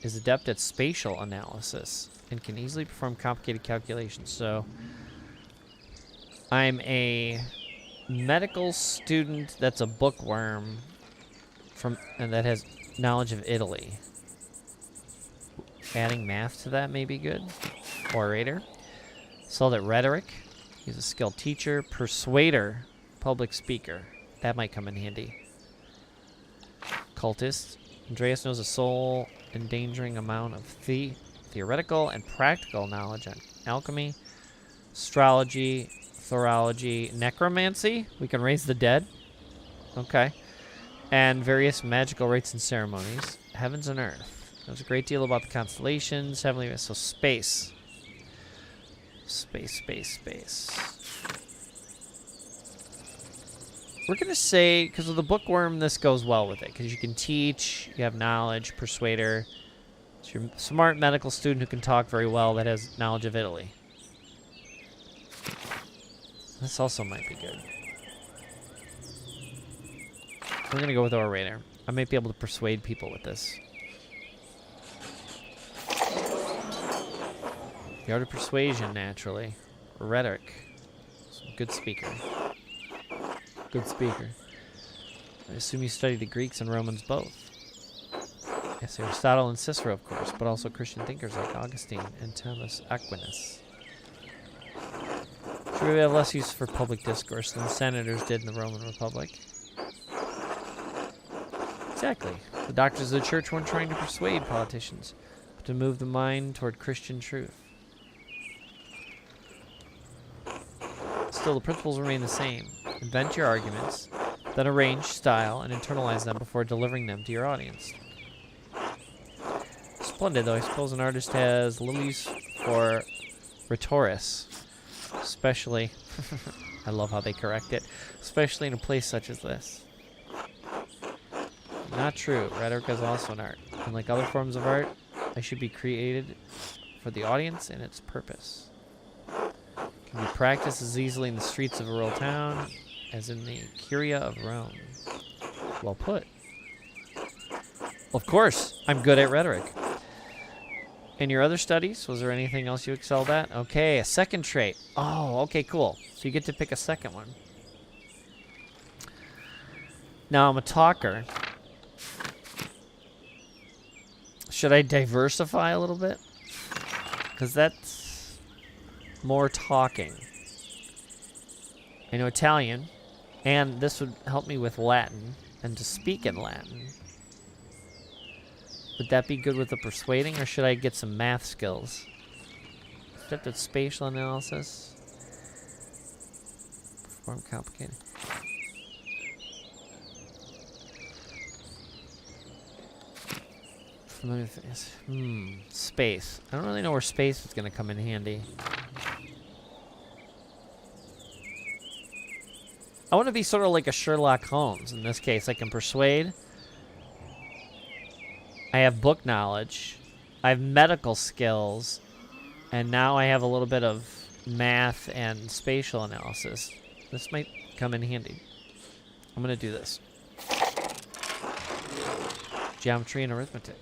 Is adept at spatial analysis and can easily perform complicated calculations. So, I'm a medical student that's a bookworm and that has knowledge of Italy. Adding math to that may be good. Orator. Sold at rhetoric. He's a skilled teacher. Persuader. Public speaker. That might come in handy. Cultist. Andreas knows a soul-endangering amount of theoretical and practical knowledge on alchemy, astrology, thorology, necromancy. We can raise the dead. Okay. And various magical rites and ceremonies. Heavens and earth. Knows a great deal about the constellations. Heavenly. So space. Space. We're going to say, because of the bookworm, this goes well with it. Because you can teach, you have knowledge, persuader. So you're a smart medical student who can talk very well that has knowledge of Italy. This also might be good. We're going to go with orator. I might be able to persuade people with this. The art of persuasion, naturally. Rhetoric. Good speaker. Good speaker. I assume you studied the Greeks and Romans both. Yes, Aristotle and Cicero, of course, but also Christian thinkers like Augustine and Thomas Aquinas. Sure, we have less use for public discourse than senators did in the Roman Republic. Exactly. The doctors of the church weren't trying to persuade politicians, but to move the mind toward Christian truth. Still, the principles remain the same. Invent your arguments, then arrange, style, and internalize them before delivering them to your audience. Splendid, though I suppose an artist has little use for rhetorics, especially, I love how they correct it, especially in a place such as this. Not true. Rhetoric is also an art. And like other forms of art, they should be created for the audience and its purpose. Can be practiced as easily in the streets of a rural town as in the Curia of Rome. Well put. Of course, I'm good at rhetoric. In your other studies, was there anything else you excelled at? Okay, a second trait. Oh, okay, cool. So you get to pick a second one. Now, I'm a talker. Should I diversify a little bit? Because that's more talking. I know Italian, and this would help me with Latin, and to speak in Latin. Would that be good with the persuading, or should I get some math skills? Adept at spatial analysis. Perform complicated. Familiar things. Space. I don't really know where space is going to come in handy. I want to be sort of like a Sherlock Holmes in this case. I can persuade. I have book knowledge. I have medical skills. And now I have a little bit of math and spatial analysis. This might come in handy. I'm going to do this. Geometry and arithmetic.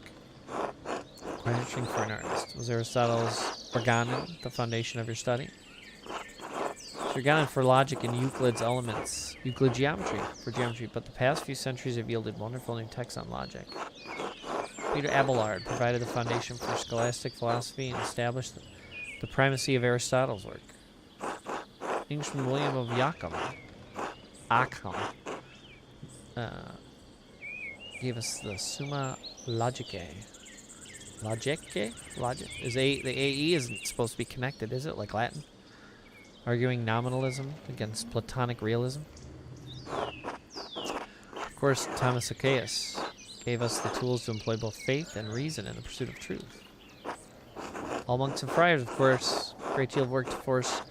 Questioning for an artist. Was Aristotle's Organon the foundation of your study? Organon for logic and Euclid's elements. Euclid geometry for geometry, but the past few centuries have yielded wonderful new texts on logic. Peter Abelard provided the foundation for scholastic philosophy and established the primacy of Aristotle's work. Englishman William of Ockham gave us the Summa Logicae. Logic? Is the AE isn't supposed to be connected, is it? Like Latin? Arguing nominalism against Platonic realism. Of course, Thomas Aquinas gave us the tools to employ both faith and reason in the pursuit of truth. All monks and friars, of course, a great deal of work to force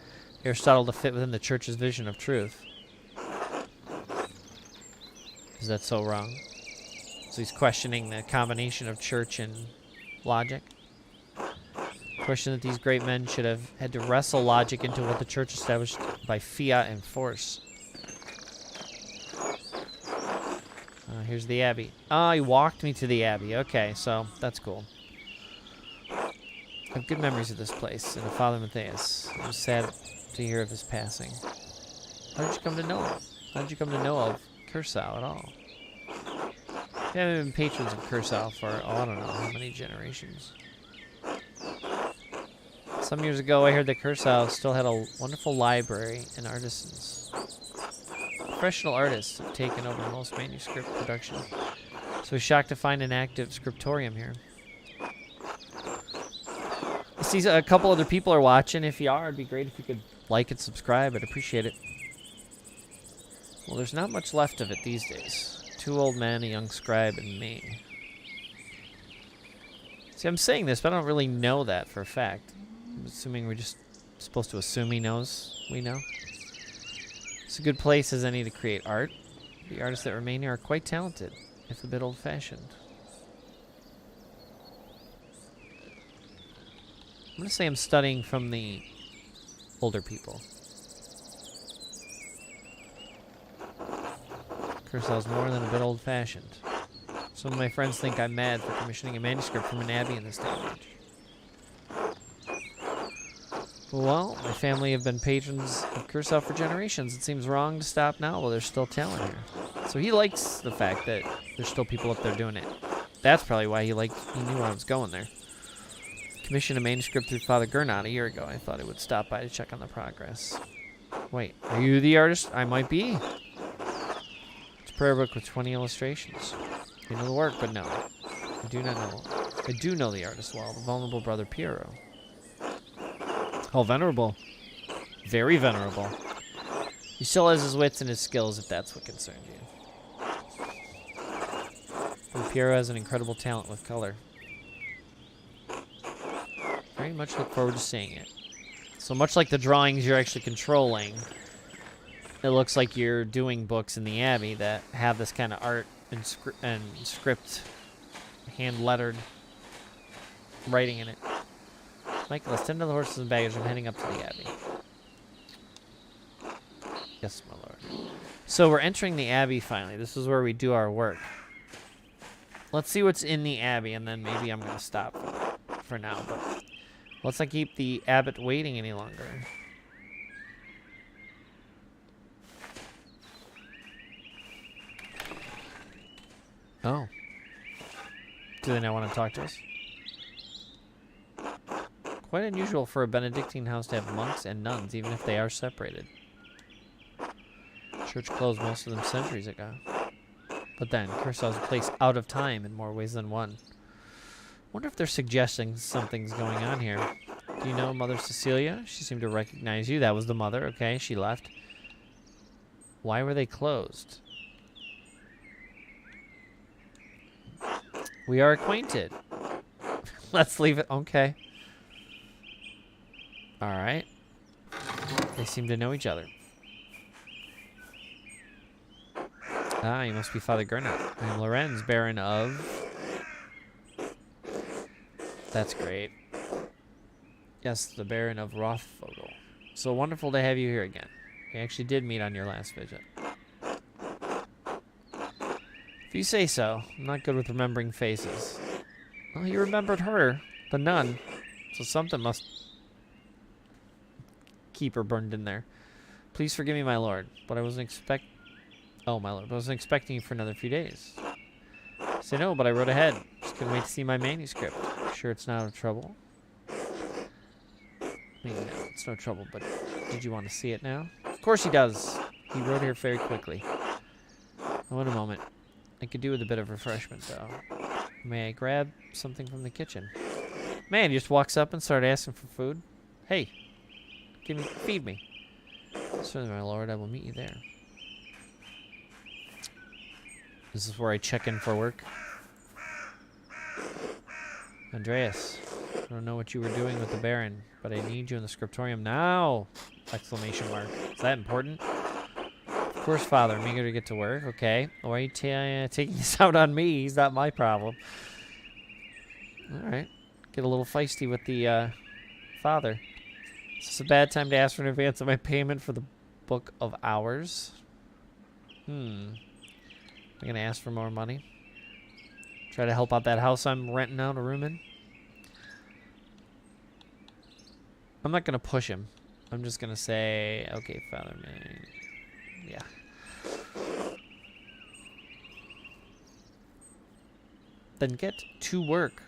Aristotle to fit within the church's vision of truth. Is that so wrong? So he's questioning the combination of church and logic. Question that these great men should have had to wrestle logic into what the church established by fiat and force. Here's the abbey. Oh, he walked me to the abbey. Okay, so that's cool. I have good memories of this place and of Father Matthias. I was sad to hear of his passing. How did you come to know him? How did you come to know of Curacao at all? We haven't been patrons of Curacao for, I don't know how many generations. Some years ago, I heard that Curacao still had a wonderful library and artisans. Professional artists have taken over most manuscript production, so we're shocked to find an active scriptorium here. I see a couple other people are watching. If you are, it'd be great if you could like and subscribe. I'd appreciate it. Well, there's not much left of it these days. 2 old men, a young scribe, and me. See, I'm saying this, but I don't really know that for a fact. I'm assuming we're just supposed to assume he knows we know. It's a good place as any to create art. The artists that remain here are quite talented, if a bit old-fashioned. I'm going to say I'm studying from the older people. Curaçao's more than a bit old-fashioned. Some of my friends think I'm mad for commissioning a manuscript from an abbey in this day and age. Well, my family have been patrons of Curacao for generations. It seems wrong to stop now while there's still talent here. So he likes the fact that there's still people up there doing it. That's probably why he knew I was going there. Commissioned a manuscript through Father Gernot a year ago. I thought I would stop by to check on the progress. Wait, are you the artist? I might be. It's a prayer book with 20 illustrations. You know the work, but no. I do not know. I do know the artist well, the vulnerable brother Piero. Oh, venerable. Very venerable. He still has his wits and his skills, if that's what concerns you. And Piero has an incredible talent with color. Very much look forward to seeing it. So much like the drawings you're actually controlling, it looks like you're doing books in the Abbey that have this kind of art and script, hand-lettered writing in it. Michael, let's tend to the horses and baggage. I'm heading up to the Abbey. Yes, my lord. So we're entering the Abbey finally. This is where we do our work. Let's see what's in the Abbey, and then maybe I'm going to stop for now. But let's not keep the abbot waiting any longer. Oh. Do they not want to talk to us? Quite unusual for a Benedictine house to have monks and nuns, even if they are separated. Church closed most of them centuries ago. But then, Curacao is a place out of time in more ways than one. Wonder if they're suggesting something's going on here. Do you know Mother Cecilia? She seemed to recognize you. That was the mother. Okay, she left. Why were they closed? We are acquainted. Let's leave it. Okay. All right. They seem to know each other. Ah, you must be Father Gernot. I'm Lorenz, Baron of... That's great. Yes, the Baron of Rothvogel. So wonderful to have you here again. We actually did meet on your last visit. If you say so. I'm not good with remembering faces. Well, you remembered her, the nun. So something must keep her burned in there. Please forgive me, my lord, but I wasn't Oh, my lord, I wasn't expecting you for another few days. Say no, but I wrote ahead. Just couldn't wait to see my manuscript. Sure it's not out of trouble? I mean, no, it's no trouble, but did you want to see it now? Of course he does. He wrote here very quickly. Oh, in a moment. I could do with a bit of refreshment, though. May I grab something from the kitchen? Man, he just walks up and starts asking for food. Hey, feed me. Certainly, my lord, I will meet you there. This is where I check in for work. Andreas, I don't know what you were doing with the Baron, but I need you in the scriptorium now! Exclamation mark. Is that important? Of course, Father. I'm eager to get to work. Okay. Why are you taking this out on me? He's not my problem. Alright. Get a little feisty with the Father. Is this a bad time to ask for an advance of my payment for the Book of Hours? I'm going to ask for more money. Try to help out that house I'm renting out a room in. I'm not going to push him. I'm just going to say, okay, Father, man. Yeah. Then get to work.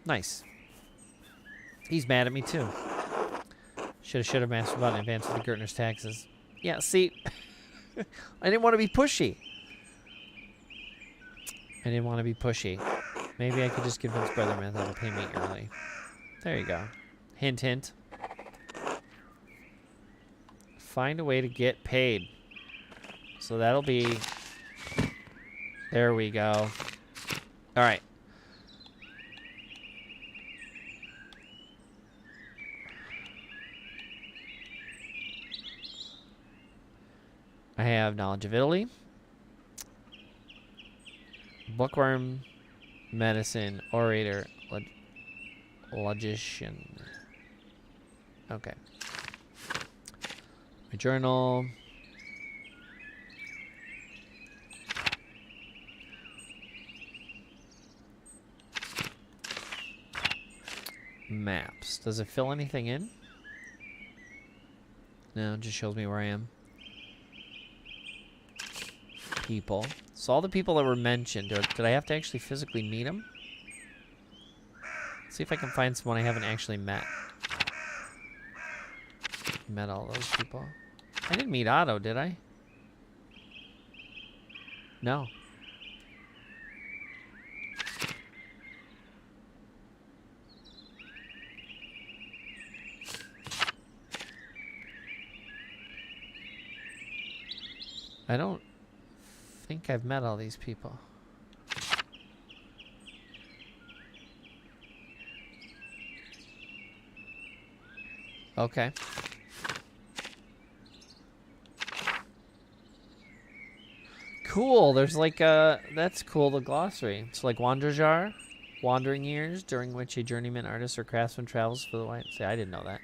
Nice. He's mad at me too. Should have mastered about in advance of the Gertner's taxes. Yeah, see, I didn't want to be pushy. I didn't want to be pushy. Maybe I could just convince Brother Man that'll pay me early. There you go. Hint, hint. Find a way to get paid. So that'll be... There we go. All right. I have knowledge of Italy. Bookworm, medicine, orator, logician. Okay. My journal. Maps. Does it fill anything in? No, it just shows me where I am. People. So all the people that were mentioned, did I have to actually physically meet them? See if I can find someone I haven't actually met. Met all those people. I didn't meet Otto, did I? No. I don't think I've met all these people. Okay. Cool. There's like that's cool, the glossary. It's like Wanderjar, wandering years during which a journeyman artist or craftsman travels for the white. See, I didn't know that.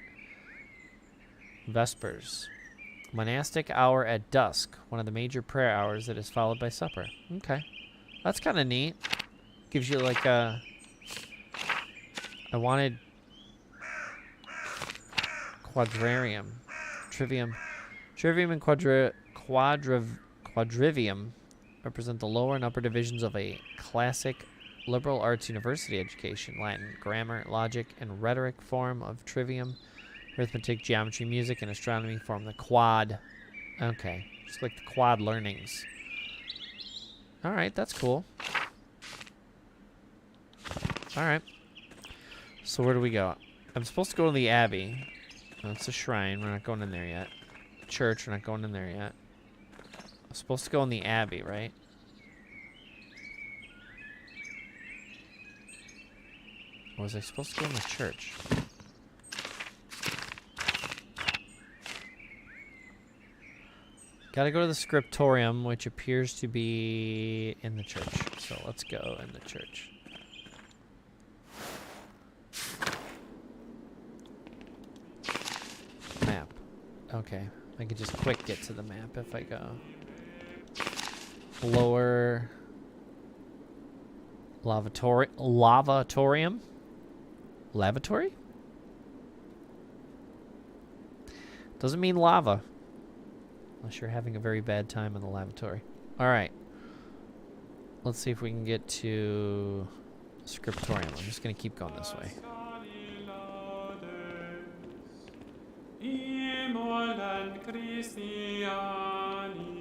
Vespers. Monastic hour at dusk, one of the major prayer hours that is followed by supper. Okay. That's kind of neat. Gives you like a... I wanted... Quadrarium. Trivium. Trivium and quadrivium represent the lower and upper divisions of a classic liberal arts university education. Latin, grammar, logic, and rhetoric form of trivium. Arithmetic, geometry, music, and astronomy form the quad. Okay. Just like the quad learnings. Alright, that's cool. Alright. So where do we go? I'm supposed to go to the Abbey. That's a shrine. We're not going in there yet. Church. We're not going in there yet. I'm supposed to go in the Abbey, right? Or was I supposed to go in the church? Gotta go to the scriptorium, which appears to be in the church. So let's go in the church. Map. Okay. I could just quick get to the map if I go. Lower... Lavatorium? Lavatory? Doesn't mean lava. Unless you're having a very bad time in the lavatory. Alright. Let's see if we can get to Scriptorium. I'm just going to keep going this way.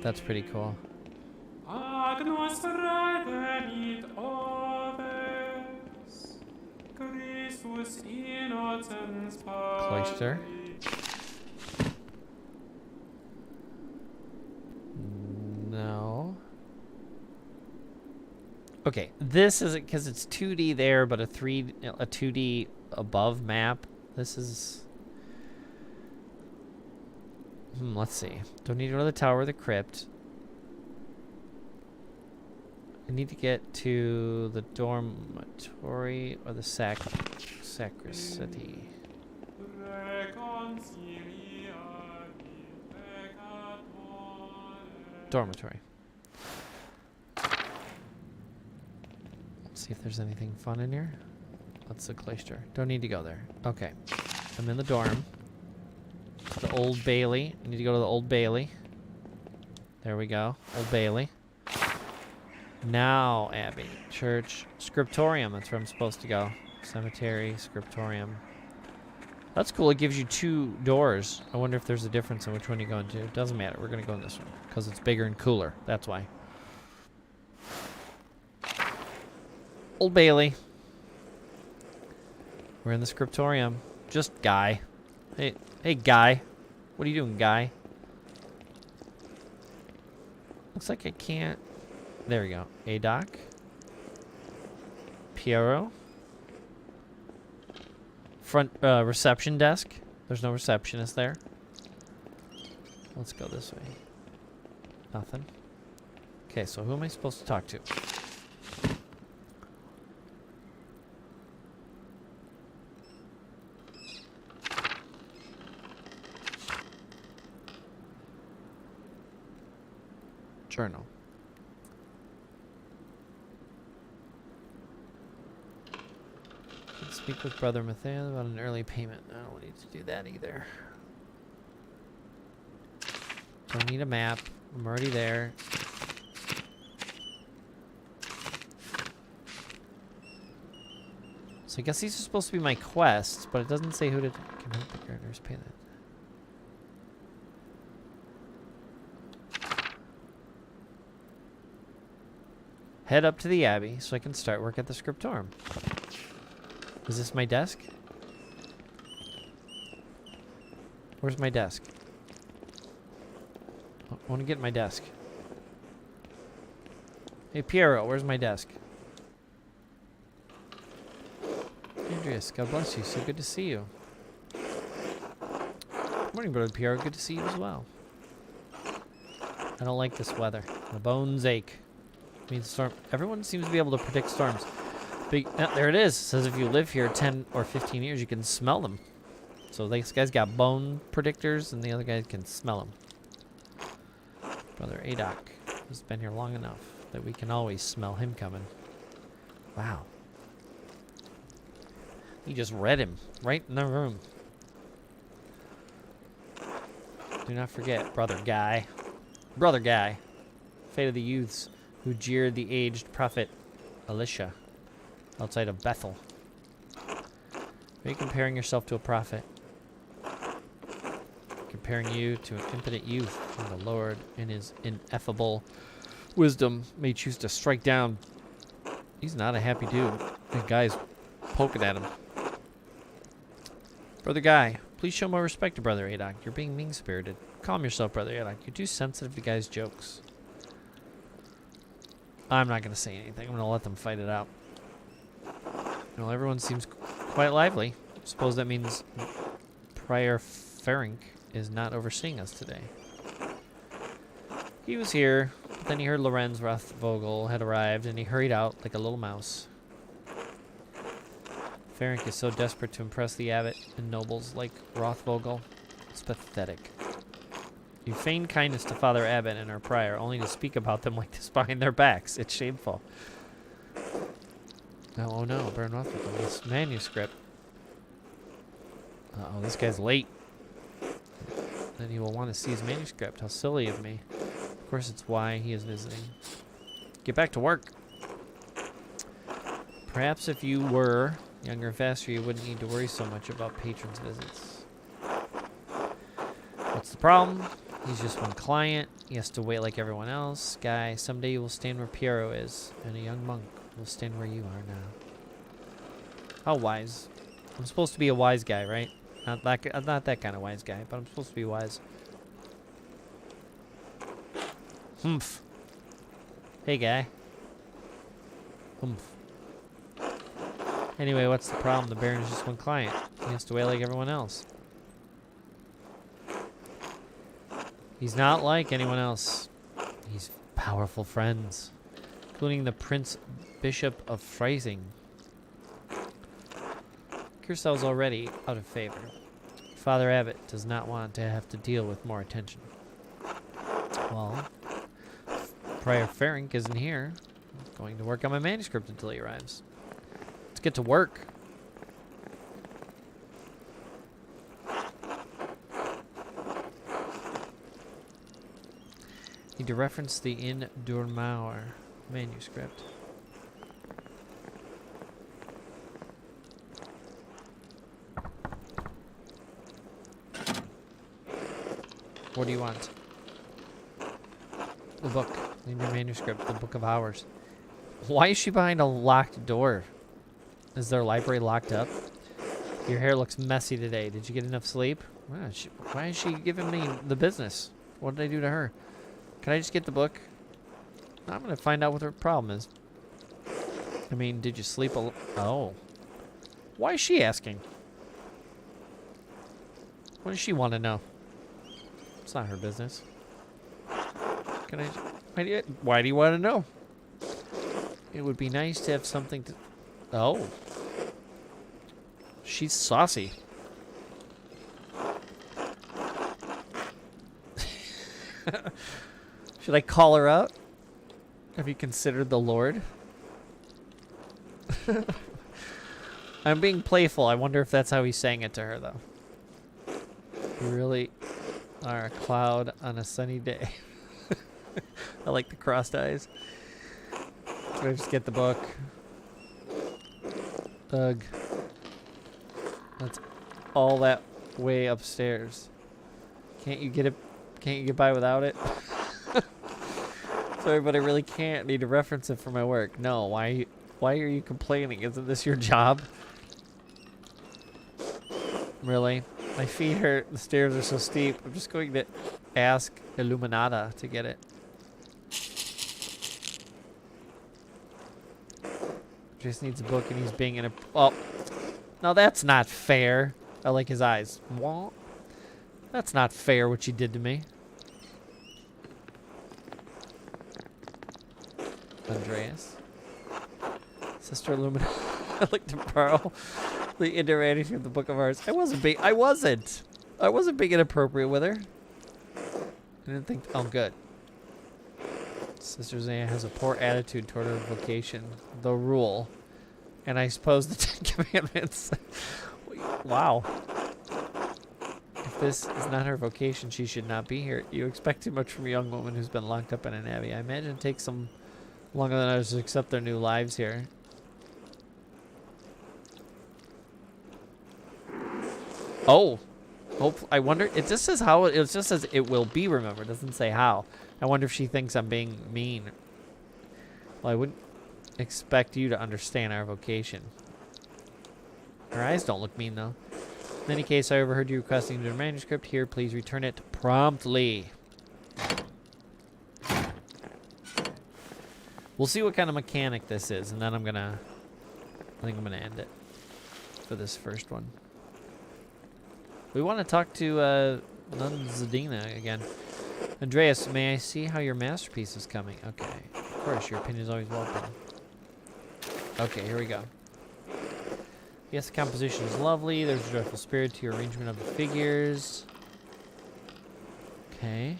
That's pretty cool. Cloister. No. Okay, this is because it's 2D there, but a 2D above map. This is. Let's see. Don't need to go to the tower or the crypt. I need to get to the dormitory or the sacristy. Dormitory. Let's see if there's anything fun in here. That's the cloister. Don't need to go there. Okay. I'm in the dorm. The Old Bailey. I need to go to the Old Bailey. There we go. Old Bailey. Now, Abbey. Church. Scriptorium. That's where I'm supposed to go. Cemetery. Scriptorium. That's cool. It gives you 2 doors. I wonder if there's a difference in which one you go into. It doesn't matter. We're going to go in this one because it's bigger and cooler. That's why. Old Bailey. We're in the scriptorium. Just Guy. Hey, Guy. What are you doing, Guy? Looks like I can't. There we go. Adoc. Piero. Front reception desk. There's no receptionist there. Let's go this way. Nothing. Okay, so who am I supposed to talk to? Journal. Let's speak with Brother Mathias about an early payment. I don't need to do that either. Don't need a map. I'm already there. So I guess these are supposed to be my quests, but it doesn't say who to can help the gardeners pay that. Head up to the Abbey so I can start work at the scriptorium. Is this my desk? Where's my desk? I want to get my desk. Hey, Piero, where's my desk? Andreas, God bless you. So good to see you. Good morning, Brother Piero. Good to see you as well. I don't like this weather. My bones ache. Means storm. Everyone seems to be able to predict storms. There it is. It says if you live here 10 or 15 years, you can smell them. So this guy's got bone predictors, and the other guy can smell them. Brother Adoc has been here long enough that we can always smell him coming. Wow. He just read him right in the room. Do not forget, Brother Guy. Brother Guy. Fate of the youths who jeered the aged prophet Elisha outside of Bethel. Are you comparing yourself to a prophet? Comparing you to an impotent youth whom the Lord in his ineffable wisdom may choose to strike down. He's not a happy dude. The guy's poking at him. Brother Guy, please show more respect to Brother Adoc. You're being mean-spirited. Calm yourself, Brother Adoc. You're too sensitive to guys' jokes. I'm not going to say anything. I'm going to let them fight it out. Well, everyone seems quite lively. I suppose that means Prior Ferenc is not overseeing us today. He was here, but then he heard Lorenz Rothvogel had arrived, and he hurried out like a little mouse. Ferenc is so desperate to impress the abbot and nobles like Rothvogel. It's pathetic. You feign kindness to Father Abbot and our prior, only to speak about them like this behind their backs. It's shameful. Oh no, Baron Rothvogel, this manuscript. Uh-oh, this guy's late. Then he will want to see his manuscript. How silly of me. Of course, it's why he is visiting. Get back to work. Perhaps if you were younger and faster, you wouldn't need to worry so much about patrons' visits. What's the problem? He's just one client. He has to wait like everyone else. Guy, someday you will stand where Piero is, and a young monk will stand where you are now. How wise. I'm supposed to be a wise guy, right? Not that kind of wise guy, but I'm supposed to be wise. Humph. Hey, guy. Humph. Anyway, what's the problem? The Baron is just one client. He has to wait like everyone else. He's not like anyone else. He's powerful friends, including the Prince Bishop of Freising. Kurcel's already out of favor. Father Abbot does not want to have to deal with more attention. Well, Prior Ferenc isn't here. I'm going to work on my manuscript until he arrives. Let's get to work. Need to reference the In Dormauer manuscript. What do you want? The book. In your manuscript. The Book of Hours. Why is she behind a locked door? Is their library locked up? Your hair looks messy today. Did you get enough sleep? Why is she giving me the business? What did I do to her? Can I just get the book? I'm going to find out what her problem is. I mean, did you sleep Oh. Why is she asking? What does she want to know? It's not her business. Can I... Why do you want to know? It would be nice to have something to... Oh. She's saucy. Should I call her out? Have you considered the Lord? I'm being playful. I wonder if that's how he's saying it to her, though. You really are a cloud on a sunny day. I like the crossed eyes. Should I just get the book? Ugh. That's all that way upstairs. Can't you get it? Can't you get by without it? Sorry, but I really can't. Need to reference it for my work. No, why are you complaining? Isn't this your job? Really? My feet hurt. The stairs are so steep. I'm just going to ask Illuminata to get it. Just needs a book and he's being in a... Oh. No, that's not fair. I like his eyes. Wah. That's not fair what you did to me. Andreas. Sister Illumina. I'd like to borrow the interrogation of the Book of Hours. I wasn't being inappropriate with her. I didn't think... Oh, good. Sister Zaya has a poor attitude toward her vocation. The rule. And I suppose the Ten Commandments. Wow. If this is not her vocation, she should not be here. You expect too much from a young woman who's been locked up in an abbey. I imagine it takes them longer than others to accept their new lives here. Oh. I wonder... It just says how... It just says it will be remembered. It doesn't say how. I wonder if she thinks I'm being mean. Well, I wouldn't expect you to understand our vocation. Her eyes don't look mean, though. In any case, I overheard you requesting your manuscript. Here, please return it promptly. We'll see what kind of mechanic this is, and then I think I'm gonna end it for this first one. We want to talk to Nun Zadina again. Andreas, may I see how your masterpiece is coming? Okay. Of course, your opinion is always welcome. Okay, here we go. Yes, the composition is lovely. There's a joyful spirit to your arrangement of the figures. Okay.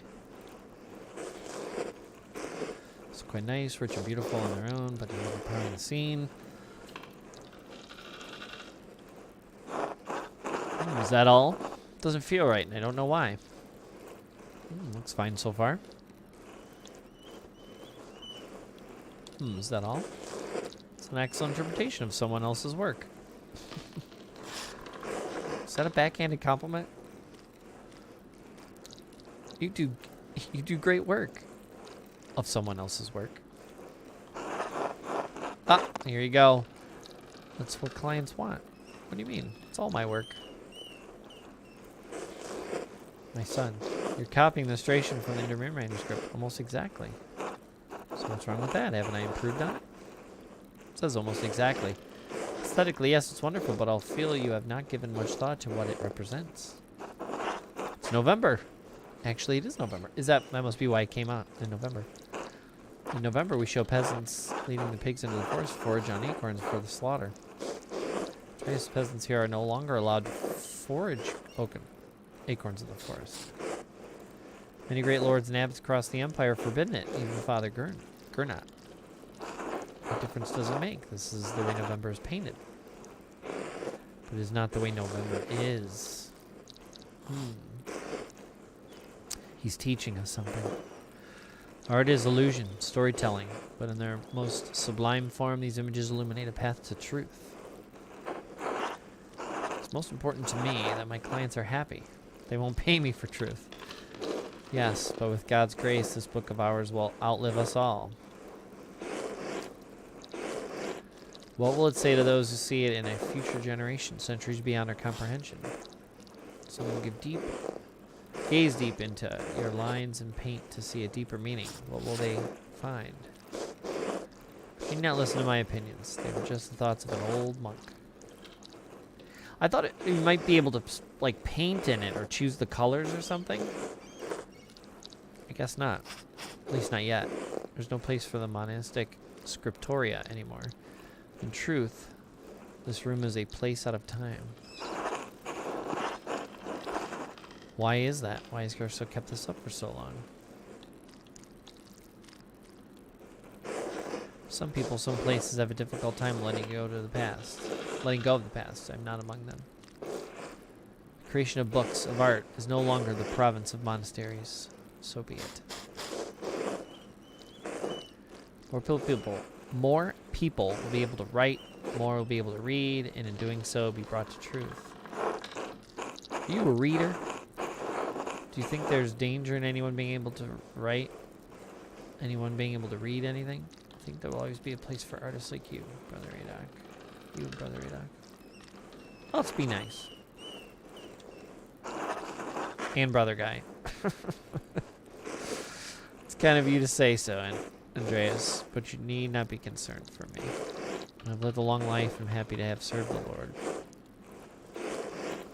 It's quite nice, rich and beautiful on their own, but they're overpowering the scene. Is that all? Doesn't feel right, and I don't know why. Looks fine so far. Is that all? It's an excellent interpretation of someone else's work. Is that a backhanded compliment? You do great work of someone else's work. Ah, here you go. That's what clients want. What do you mean? It's all my work. My son, you're copying the illustration from the Intermere manuscript almost exactly. So what's wrong with that? Haven't I improved on it? It says almost exactly. Aesthetically, yes, it's wonderful, but I'll feel you have not given much thought to what it represents. It's November. Actually, it is November. That must be why it came out in November. In November, we show peasants leading the pigs into the forest to forage on acorns for the slaughter. Various peasants here are no longer allowed to forage acorns in the forest. Many great lords and abbots across the empire forbidden it, even Father Gernot. What difference does it make? This is the way November is painted. But it is not the way November is. He's teaching us something. Art is illusion, storytelling, but in their most sublime form, these images illuminate a path to truth. It's most important to me that my clients are happy. They won't pay me for truth. Yes, but with God's grace, this book of ours will outlive us all. What will it say to those who see it in a future generation, centuries beyond our comprehension? Someone will gaze deep into your lines and paint to see a deeper meaning. What will they find? You need not listen to my opinions. They were just the thoughts of an old monk. I thought you might be able to, like, paint in it or choose the colors or something. I guess not. At least not yet. There's no place for the monastic scriptoria anymore. In truth, this room is a place out of time. Why is that? Why has Garso kept this up for so long? Some people, some places have a difficult time letting go of the past. I'm not among them. The creation of books, of art, is no longer the province of monasteries. So be it. More people will be able to write, more will be able to read, and in doing so be brought to truth. Are you a reader? Do you think there's danger in anyone being able to write? Anyone being able to read anything? I think there will always be a place for artists like you, Brother Adok. You, Brother Adok. Let's be nice. And Brother Guy. It's kind of you to say so, Andreas, but you need not be concerned for me. I've lived a long life and I'm happy to have served the Lord.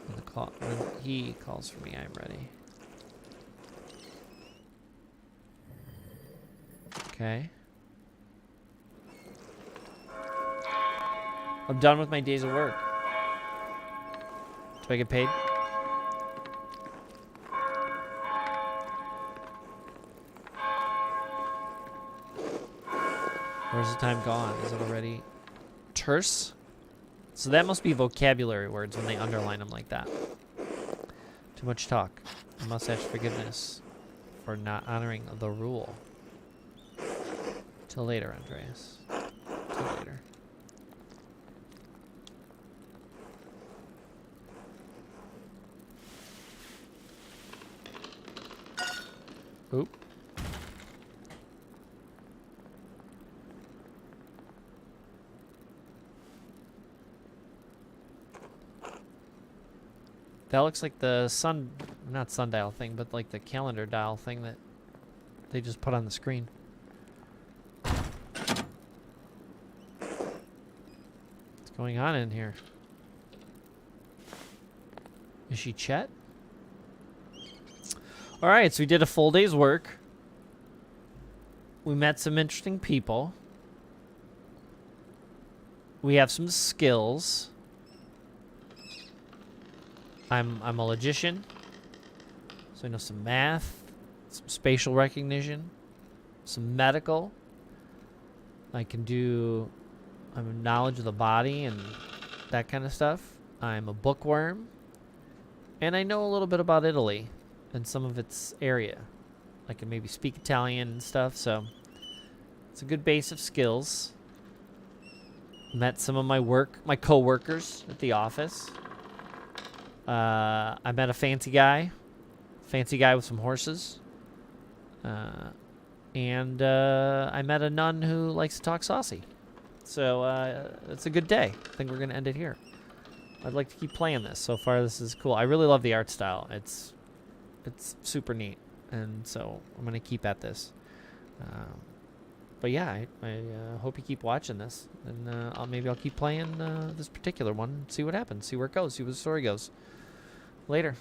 When he calls for me, I am ready. Okay. I'm done with my days of work. Do I get paid? Where's the time gone? Is it already terse? So that must be vocabulary words when they underline them like that. Too much talk. I must ask forgiveness for not honoring the rule. Till later, Andreas. Till later. Oop. That looks like the not sundial thing, but like the calendar dial thing that they just put on the screen. What's going on in here? Is she Chet? Alright, so we did a full day's work. We met some interesting people. We have some skills. I'm a logician, so I know some math, some spatial recognition, some medical. I'm a knowledge of the body and that kind of stuff. I'm a bookworm, and I know a little bit about Italy and some of its area. I can maybe speak Italian and stuff, so it's a good base of skills. Met some of my co-workers at the office. I met a fancy guy with some horses. And I met a nun who likes to talk saucy. So it's a good day. I think we're going to end it here. I'd like to keep playing this. So far, this is cool. I really love the art style. It's super neat. And so I'm going to keep at this. But yeah, I hope you keep watching this. And maybe I'll keep playing this particular one. See what happens. See where it goes. See where the story goes. Later.